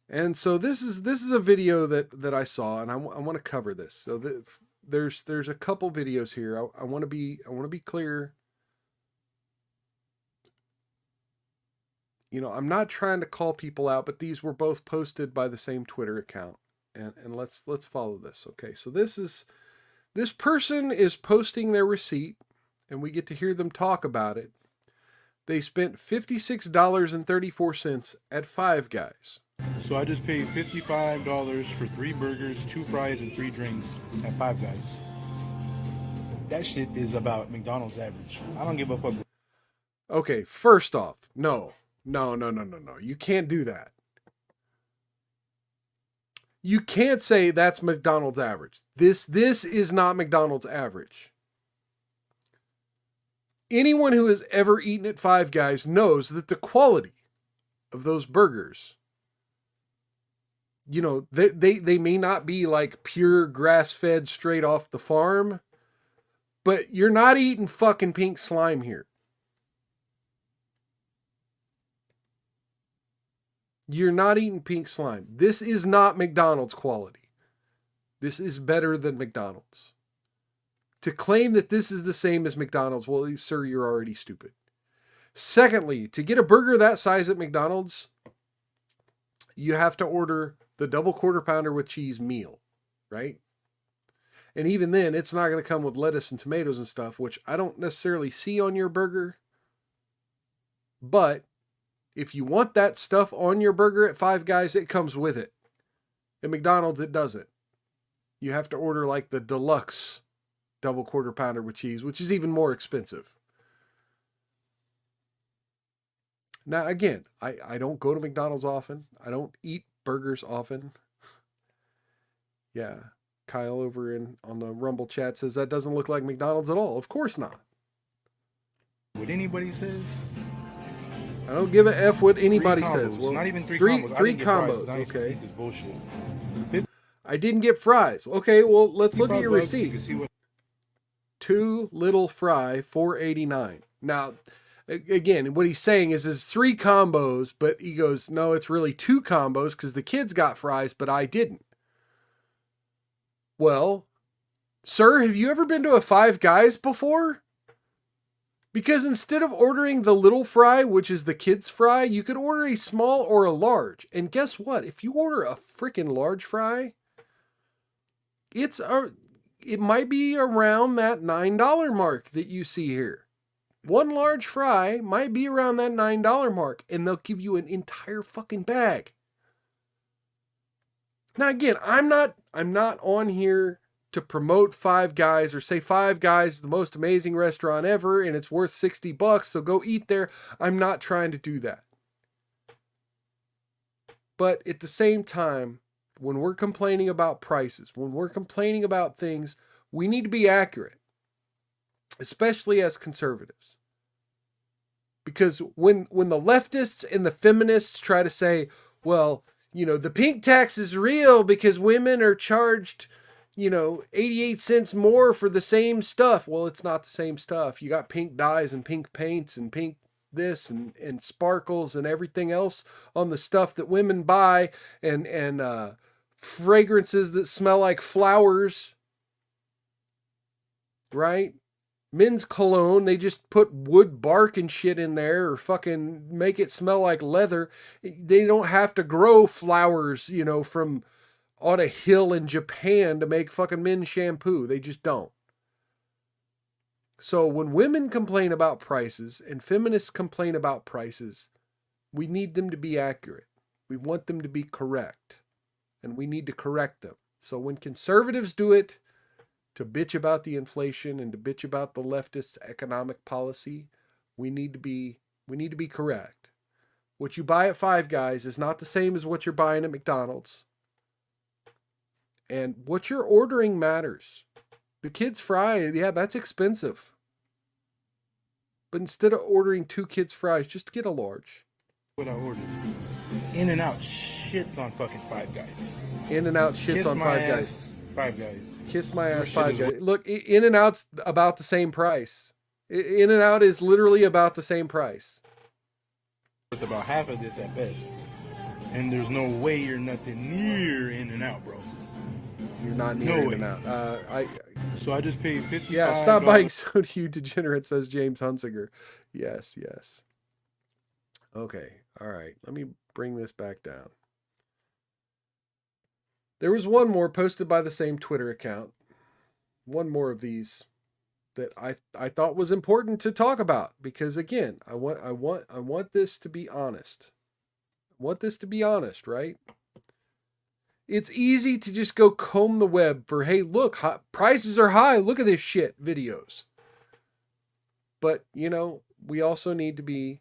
And so this is a video that I saw, and I want to cover this. So there's a couple videos here. I want to be clear. You know, I'm not trying to call people out, but these were both posted by the same Twitter account. And let's follow this. Okay. So this person is posting their receipt, and we get to hear them talk about it. They spent $56.34 at Five Guys. So I just paid $55 for 3 burgers, 2 fries, and 3 drinks at Five Guys. That shit is about McDonald's average. I don't give a fuck. Okay, first off, no. You can't do that. You can't say that's McDonald's average. This is not McDonald's average. Anyone who has ever eaten at Five Guys knows that the quality of those burgers, you know, they may not be like pure grass-fed straight off the farm, but you're not eating fucking pink slime here. You're not eating pink slime. This is not McDonald's quality. This is better than McDonald's. To claim that this is the same as McDonald's, well, sir, you're already stupid. Secondly, to get a burger that size at McDonald's, you have to order the double quarter pounder with cheese meal, right? And even then, it's not going to come with lettuce and tomatoes and stuff, which I don't necessarily see on your burger. But if you want that stuff on your burger at Five Guys, it comes with it. At McDonald's, it doesn't. You have to order like the deluxe double quarter pounder with cheese, which is even more expensive. Now, again, I don't go to McDonald's often. I don't eat burgers often. Yeah. Kyle over on the Rumble chat says that doesn't look like McDonald's at all. Of course not. What anybody says? I don't give a F what anybody Three says. combos, Well, not even three three combos. I three didn't get fries, combos. 'cause I used to Okay. think it's bullshit. I didn't get fries. Okay, well, let's look at your $55, you receipt. can see what- 2 little fry, $4.89. Now, again, what he's saying is 3 combos, but he goes, no, it's really 2 combos because the kids got fries, but I didn't. Well, sir, have you ever been to a Five Guys before? Because instead of ordering the little fry, which is the kids' fry, you could order a small or a large. And guess what? If you order a freaking large fry, it might be around that $9 mark that you see here. One large fry might be around that $9 mark, and they'll give you an entire fucking bag. Now again, I'm not on here to promote Five Guys or say Five Guys is the most amazing restaurant ever and it's worth $60, so go eat there. I'm not trying to do that. But at the same time, when we're complaining about prices, when we're complaining about things, we need to be accurate, especially as conservatives. Because when the leftists and the feminists try to say, well, the pink tax is real because women are charged, 88 cents more for the same stuff. Well, it's not the same stuff. You got pink dyes and pink paints and pink this and sparkles and everything else on the stuff that women buy and fragrances that smell like flowers, right? Men's cologne, they just put wood bark and shit in there or fucking make it smell like leather. They don't have to grow flowers, from on a hill in Japan to make fucking men's shampoo. They just don't. So when women complain about prices and feminists complain about prices, we need them to be accurate. We want them to be correct. And we need to correct them. So when conservatives do it, to bitch about the inflation and to bitch about the leftist economic policy, we need to be correct. What you buy at Five Guys is not the same as what you're buying at McDonald's. And what you're ordering matters. The kids' fry, yeah, that's expensive. But instead of ordering 2 kids' fries, just get a large. What I ordered. In-N-Out shits on fucking Five Guys. In-N-Out shits Kiss on my Five ass, Guys. Five Guys. Kiss my ass, shit Five is Guys. Look, In-N-Out's about the same price. In-N-Out is literally about the same price. Worth about half of this at best. And there's no way you're nothing near In-N-Out, bro. You're not near No way. In-N-Out. So I just paid $55. Yeah, stop buying soda, you degenerate, says James Hunsinger. Yes. Okay, all right. Let me bring this back down. There was one more posted by the same Twitter account. One more of these that I thought was important to talk about because again, I want this to be honest. I want this to be honest, right? It's easy to just go comb the web for, hey, look, prices are high. Look at this shit videos. But, we also need to be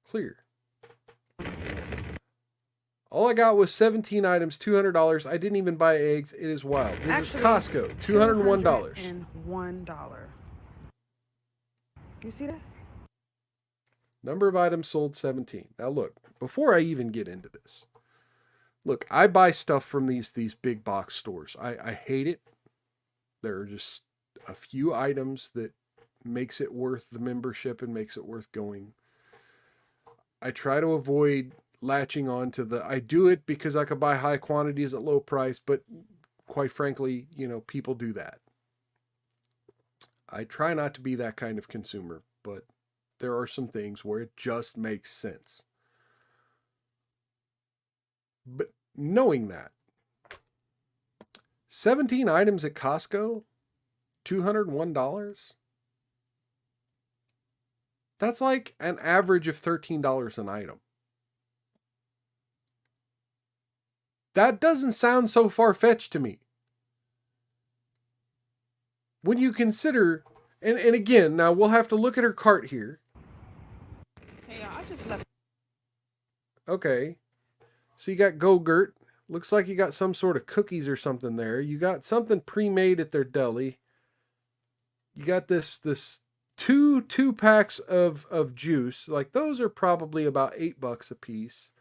clear. All I got was 17 items, $200. I didn't even buy eggs. It is wild. This is Costco, $201. $201. You see that? Number of items sold, 17. Now look, before I even get into this, look, I buy stuff from these big box stores. I hate it. There are just a few items that makes it worth the membership and makes it worth going. I try to avoid latching on to I do it because I could buy high quantities at low price, but quite frankly, people do that. I try not to be that kind of consumer, but there are some things where it just makes sense. But knowing that, 17 items at Costco, $201, that's like an average of $13 an item. That doesn't sound so far-fetched to me. when you consider, and again, now we'll have to look at her cart here. Hey, I just left. Okay. So you got Go-Gurt. Looks like you got some sort of cookies or something there. You got something pre-made at their deli. You got this two packs of juice. Like those are probably about $8 a piece.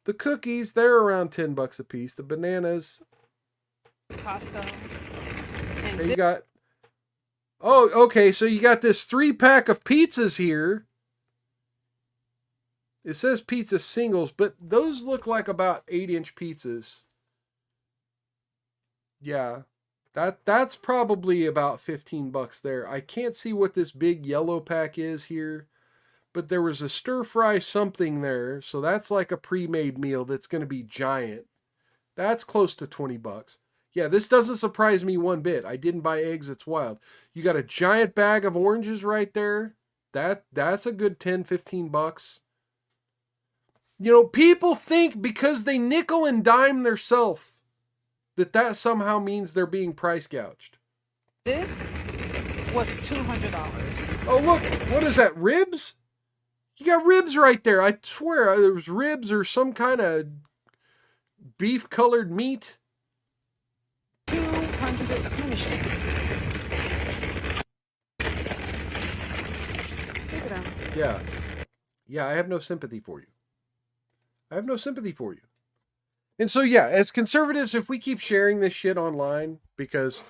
The cookies, they're around $10 a piece. The bananas. Costco. And you got, oh, okay, so you got this 3-pack of pizzas here. It says pizza singles, but those look like about 8-inch pizzas. Yeah, that's probably about $15 there. I can't see what this big yellow pack is here, but there was a stir fry something there, so that's like a pre-made meal that's going to be giant. That's close to $20. Yeah, this doesn't surprise me one bit. I didn't buy eggs, it's wild. You got a giant bag of oranges right there. That's a good $10-15. You know, people think because they nickel and dime theirself that somehow means they're being price gouged. This was $200. Oh, look, what is that, ribs? You got ribs right there. I swear there was ribs or some kind of beef-colored meat. 200. Take it out. Yeah. Yeah, I have no sympathy for you. I have no sympathy for you. And so, yeah, as conservatives, if we keep sharing this shit online because,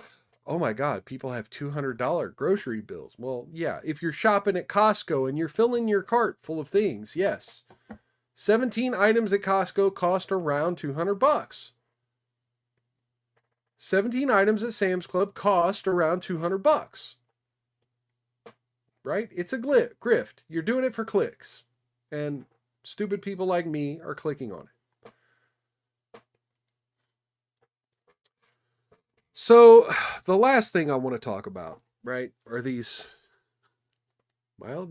oh my God, people have $200 grocery bills. Well, yeah, if you're shopping at Costco and you're filling your cart full of things, yes. 17 items at Costco cost around $200. 17 items at Sam's Club cost around $200. Right? It's a grift. You're doing it for clicks. And stupid people like me are clicking on it. So, the last thing I want to talk about, right, are these, well,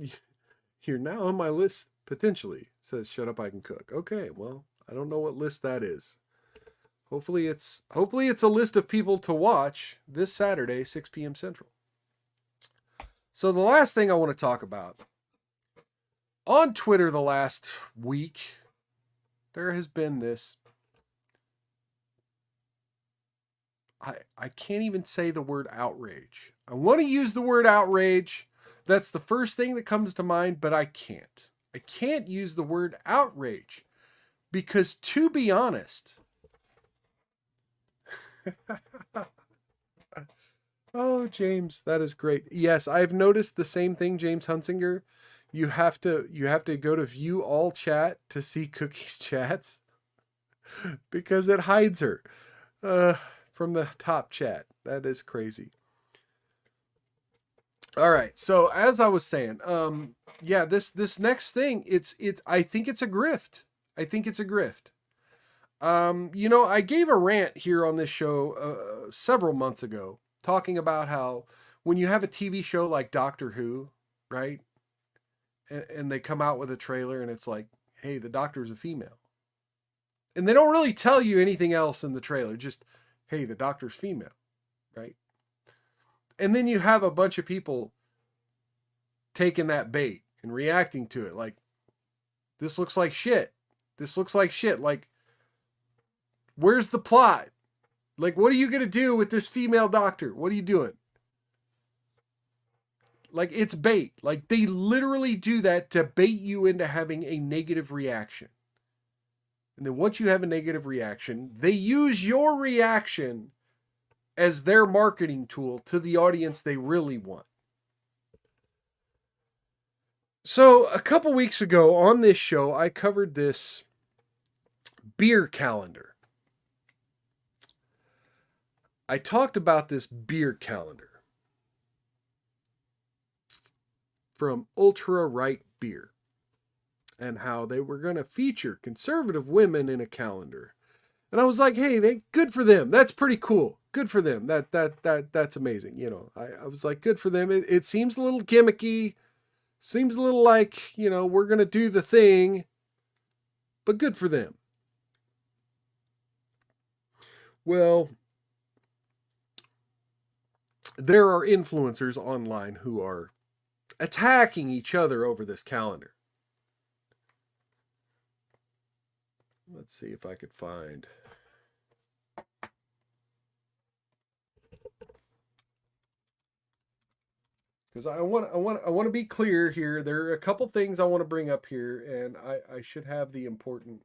you're now on my list, potentially. It says, shut up, I can cook. Okay, well, I don't know what list that is. Hopefully it's a list of people to watch this Saturday, 6 p.m. Central. So the last thing I want to talk about, on Twitter the last week, there has been this, I can't even say the word outrage. I want to use the word outrage. That's the first thing that comes to mind, but I can't. I can't use the word outrage because, to be honest, oh, James, that is great. Yes, I've noticed the same thing, James Hunsinger. You have to go to view all chat to see Cookie's chats because it hides her from the top chat. That is crazy. All right, so as I was saying, yeah, this next thing, I think it's a grift. I think it's a grift. You know, I gave a rant here on this show several months ago talking about how when you have a TV show like Doctor Who, right? And they come out with a trailer and it's like, hey, the doctor's a female. And they don't really tell you anything else in the trailer, just, hey, the doctor's female, right? And then you have a bunch of people taking that bait and reacting to it like, this looks like shit. This looks like shit. Like, where's the plot? Like, what are you going to do with this female doctor? What are you doing? Like, it's bait. Like, they literally do that to bait you into having a negative reaction. And then once you have a negative reaction, they use your reaction as their marketing tool to the audience they really want. So, a couple weeks ago on this show, I covered this beer calendar. I talked about this beer calendar from Ultra Right Beer and how they were going to feature conservative women in a calendar. And I was like, hey, good for them. That's pretty cool. Good for them. That's amazing. You know, I was like, good for them. It seems a little gimmicky. Seems a little like, you know, we're going to do the thing, but good for them. Well, there are influencers online who are attacking each other over this calendar. Let's see if I could find. Because I want to be clear here. There are a couple things I want to bring up here, and I should have the important.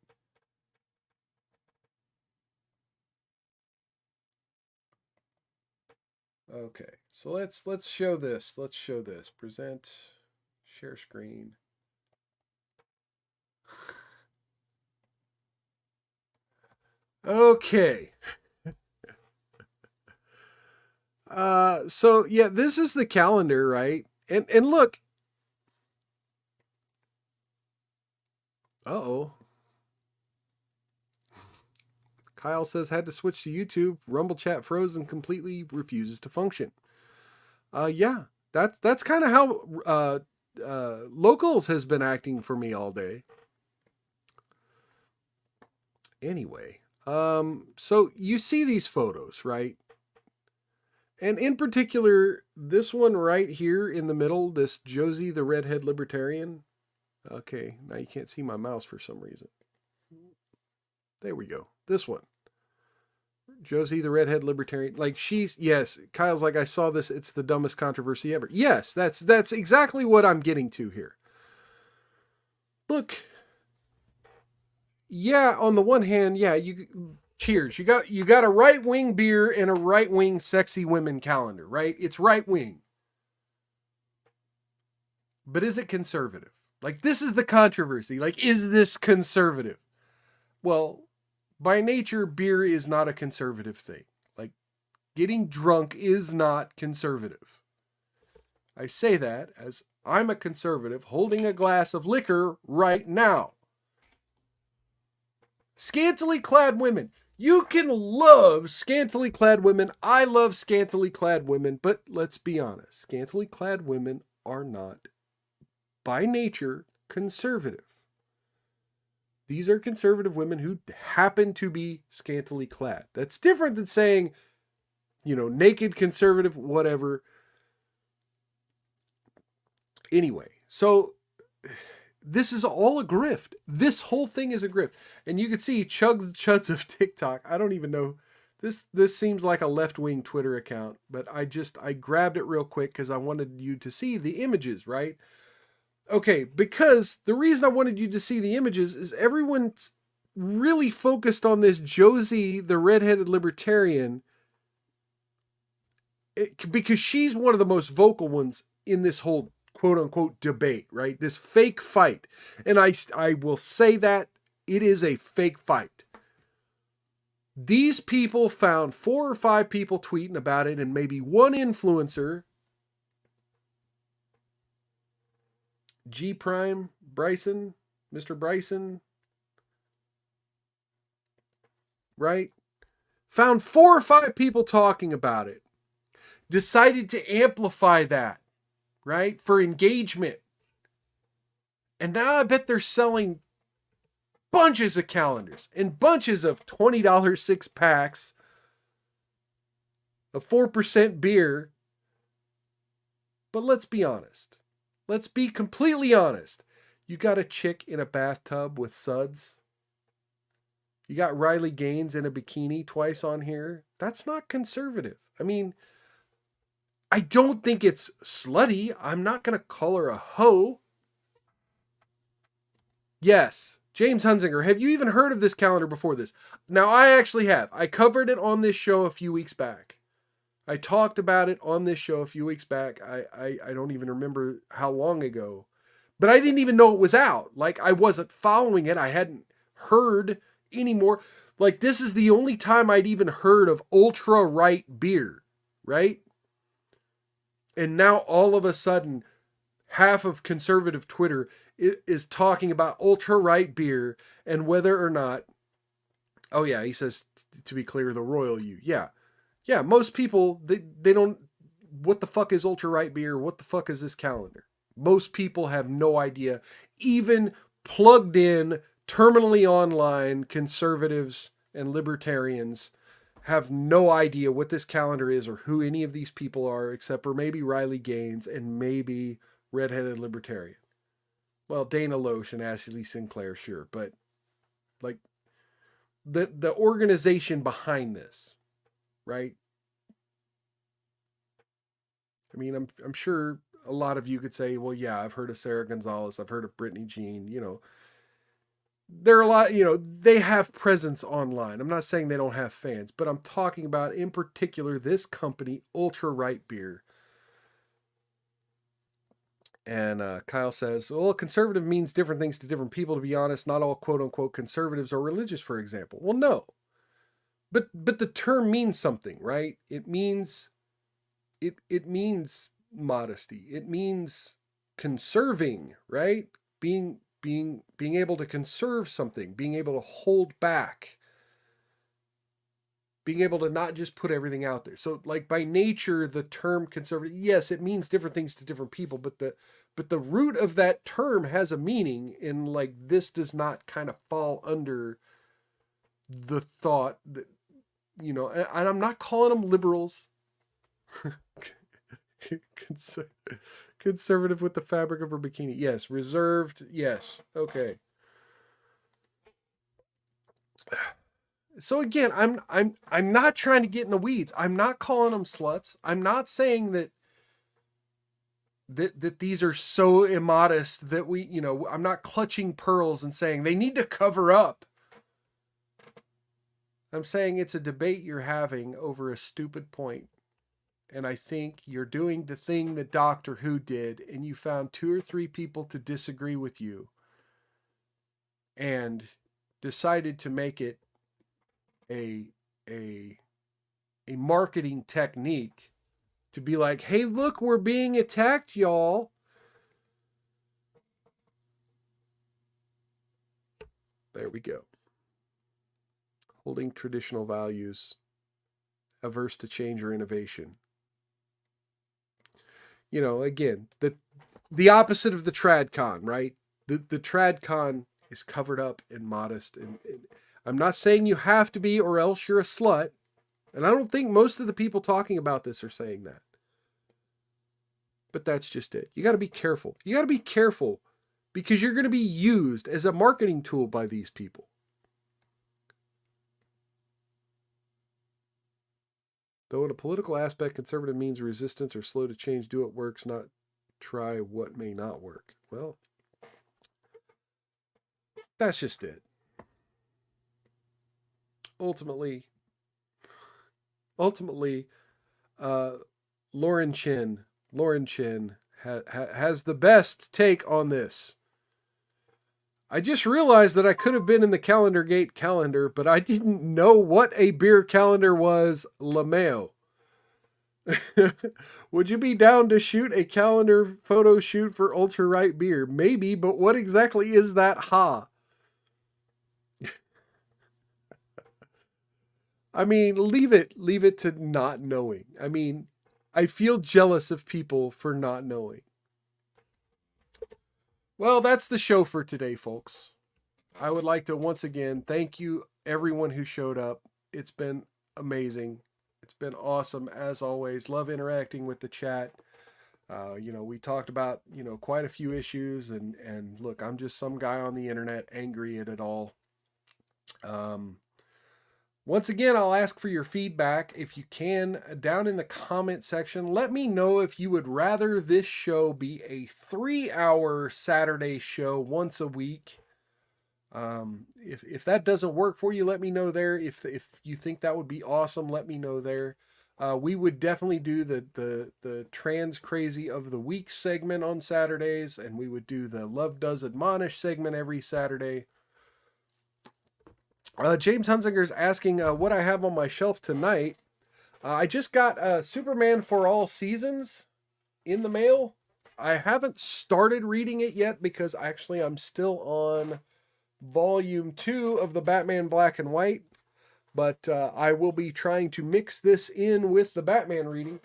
Okay, so let's show this. Let's show this. Present, share screen. Okay. So yeah, this is the calendar, right? And look. Uh-oh. Kyle says had to switch to YouTube. Rumble chat froze and completely refuses to function. Yeah, that's kind of how Locals has been acting for me all day. Anyway, so you see these photos, right? And in particular, this one right here in the middle, this Josie the Redhead Libertarian. Okay, now you can't see my mouse for some reason. There we go. This one. Josie the Redhead Libertarian. Like yes, Kyle's like, I saw this, it's the dumbest controversy ever. Yes, that's exactly what I'm getting to here. Look. Yeah, on the one hand, yeah, cheers. You got a right-wing beer and a right-wing sexy women calendar, right? It's right-wing. But is it conservative? Like, this is the controversy. Like, is this conservative? Well, by nature, beer is not a conservative thing. Like, getting drunk is not conservative. I say that as I'm a conservative holding a glass of liquor right now. Scantily clad women. You can love scantily clad women. I love scantily clad women, but let's be honest. Scantily clad women are not, by nature, conservative. These are conservative women who happen to be scantily clad. That's different than saying, naked conservative, whatever. Anyway, so this is all a grift. This whole thing is a grift. And you can see chuds of TikTok. I don't even know. This seems like a left-wing Twitter account, but I grabbed it real quick because I wanted you to see the images, right? Okay, because the reason I wanted you to see the images is everyone's really focused on this Josie, the redheaded libertarian, because she's one of the most vocal ones in this whole quote-unquote debate, right? This fake fight. And I will say that it is a fake fight. These people found 4 or 5 people tweeting about it and maybe one influencer, G Prime, Bryson, Mr. Bryson, right? Found 4 or 5 people talking about it. Decided to amplify that, right? For engagement. And now I bet they're selling bunches of calendars and bunches of $20 6-packs of 4% beer. But let's be honest. Let's be completely honest. You got a chick in a bathtub with suds. You got Riley Gaines in a bikini twice on here. That's not conservative. I mean, I don't think it's slutty. I'm not going to call her a hoe. Yes. James Hunzinger, have you even heard of this calendar before this? Now, I actually have. I covered it on this show a few weeks back. I talked about it on this show a few weeks back. I don't even remember how long ago. But I didn't even know it was out. Like, I wasn't following it. I hadn't heard anymore. Like, this is the only time I'd even heard of ultra-right beer, right? And now, all of a sudden, half of conservative Twitter is talking about ultra-right beer and whether or not... Oh, yeah, he says, to be clear, the Royal U. Yeah. Yeah, most people, they don't... What the fuck is ultra-right beer? What the fuck is this calendar? Most people have no idea. Even plugged in, terminally online conservatives and libertarians have no idea what this calendar is or who any of these people are, except for maybe Riley Gaines and maybe Redheaded Libertarian. Well, Dana Loesch and Ashley Sinclair, sure, but like the organization behind this, right? I mean, I'm sure a lot of you could say, well, yeah, I've heard of Sarah Gonzalez, I've heard of Brittany Jean, you know. There are a lot, you know, they have presence online. I'm not saying they don't have fans, but I'm talking about in particular this company, Ultra Right Beer. And Kyle says, well, conservative means different things to different people. To be honest, not all quote unquote conservatives are religious, for example. Well, no, but the term means something, right? It means modesty. It means conserving, right? Being able to conserve something, being able to hold back, being able to not just put everything out there. So like by nature, the term conservative, yes, it means different things to different people, but the root of that term has a meaning, and like this does not kind of fall under the thought that, you know, and I'm not calling them liberals. Conservative with the fabric of her bikini. Yes. Reserved. Yes. Okay. So again, I'm not trying to get in the weeds. I'm not calling them sluts. I'm not saying that these are so immodest that we, you know, I'm not clutching pearls and saying they need to cover up. I'm saying it's a debate you're having over a stupid point. And I think you're doing the thing that Doctor Who did, and you found 2 or 3 people to disagree with you and decided to make it a marketing technique to be like, hey, look, we're being attacked, y'all. There we go. Holding traditional values, averse to change or innovation. You know, again, the opposite of the TradCon, right? The TradCon is covered up and modest. And I'm not saying you have to be or else you're a slut. And I don't think most of the people talking about this are saying that. But that's just it. You got to be careful. You got to be careful because you're going to be used as a marketing tool by these people. Though in a political aspect, conservative means resistance or slow to change, do what works, not try what may not work. Well, that's just it. Ultimately, Lauren Chin has the best take on this. I just realized that I could have been in the Calendar Gate calendar, but I didn't know what a beer calendar was. LeMayo. Would you be down to shoot a calendar photo shoot for Ultra Right Beer? Maybe, but what exactly is that? Ha. I mean, leave it to not knowing. I mean, I feel jealous of people for not knowing. Well, that's the show for today, folks. I would like to once again thank you, everyone who showed up. It's been amazing. It's been awesome, as always. Love interacting with the chat. You know, we talked about, you know, quite a few issues. And look, I'm just some guy on the internet angry at it all. Once again, I'll ask for your feedback. If you can, down in the comment section, let me know if you would rather this show be a 3-hour Saturday show once a week. If that doesn't work for you, let me know there. If you think that would be awesome, let me know there. We would definitely do the trans crazy of the week segment on Saturdays, and we would do the Love Does Admonish segment every Saturday. James Hunzinger's asking what I have on my shelf tonight. I just got Superman for All Seasons in the mail. I haven't started reading it yet because actually I'm still on volume 2 of the Batman Black and White. But I will be trying to mix this in with the Batman reading.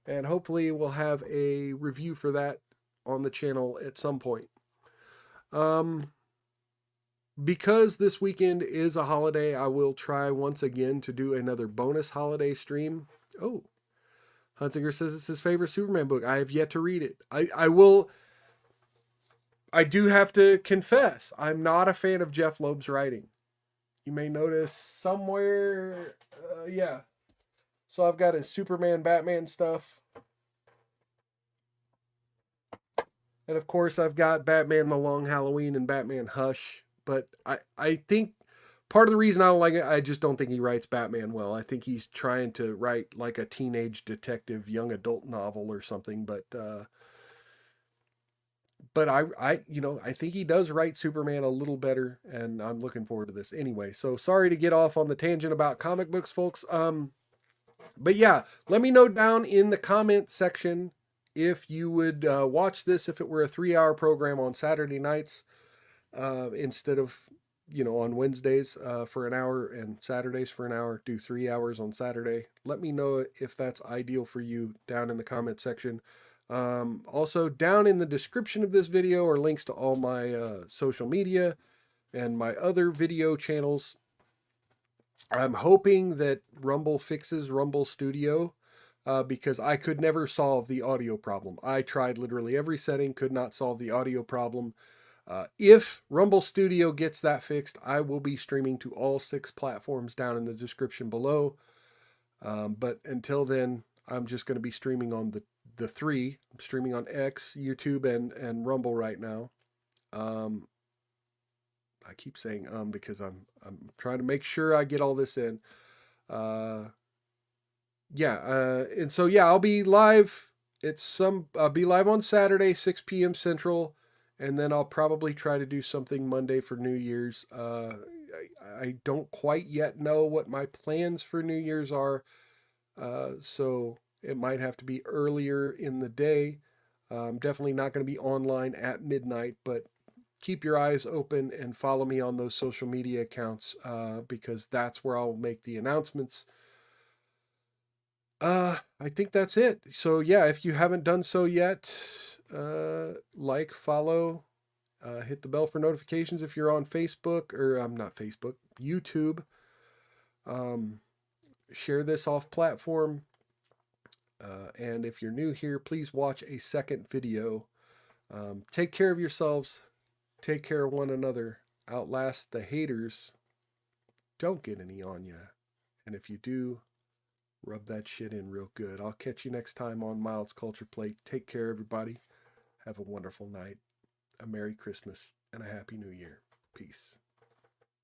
And hopefully we'll have a review for that on the channel at some point. because this weekend is a holiday, I will try once again to do another bonus holiday stream. Oh, Hunsinger says it's his favorite Superman book. I have yet to read it. I do have to confess, I'm not a fan of Jeff Loeb's writing. You may notice somewhere, yeah. So I've got his Superman, Batman stuff. And of course, I've got Batman The Long Halloween and Batman Hush. But I think part of the reason I don't like it, I just don't think he writes Batman well. I think he's trying to write like a teenage detective, young adult novel or something. But I think he does write Superman a little better, and I'm looking forward to this anyway. So sorry to get off on the tangent about comic books, folks. But yeah, let me know down in the comment section if you would watch this if it were a 3-hour program on Saturday nights instead of, on Wednesdays for an hour and Saturdays for an hour. Do 3 hours on Saturday. Let me know if that's ideal for you down in the comment section. Also, down in the description of this video are links to all my social media and my other video channels. I'm hoping that Rumble fixes Rumble Studio because I could never solve the audio problem. I tried literally every setting, could not solve the audio problem. If Rumble Studio gets that fixed, I will be streaming to all 6 platforms down in the description below. But until then, I'm just going to be streaming on the 3. I'm streaming on X, YouTube, and Rumble right now. I keep saying because I'm trying to make sure I get all this in. And so I'll be live. I'll be live on Saturday, 6 p.m. Central, and then I'll probably try to do something Monday for New Year's. I don't quite yet know what my plans for New Year's are, so it might have to be earlier in the day. I'm definitely not going to be online at midnight, but keep your eyes open and follow me on those social media accounts because that's where I'll make the announcements. I think that's it. So yeah, if you haven't done so yet, like, follow, hit the bell for notifications if you're on Facebook or not Facebook, YouTube. Share this off platform. And if you're new here, please watch a second video. Take care of yourselves. Take care of one another. Outlast the haters. Don't get any on ya. And if you do, rub that shit in real good. I'll catch you next time on Mild's Culture Plate. Take care, everybody. Have a wonderful night, a Merry Christmas, and a Happy New Year. Peace.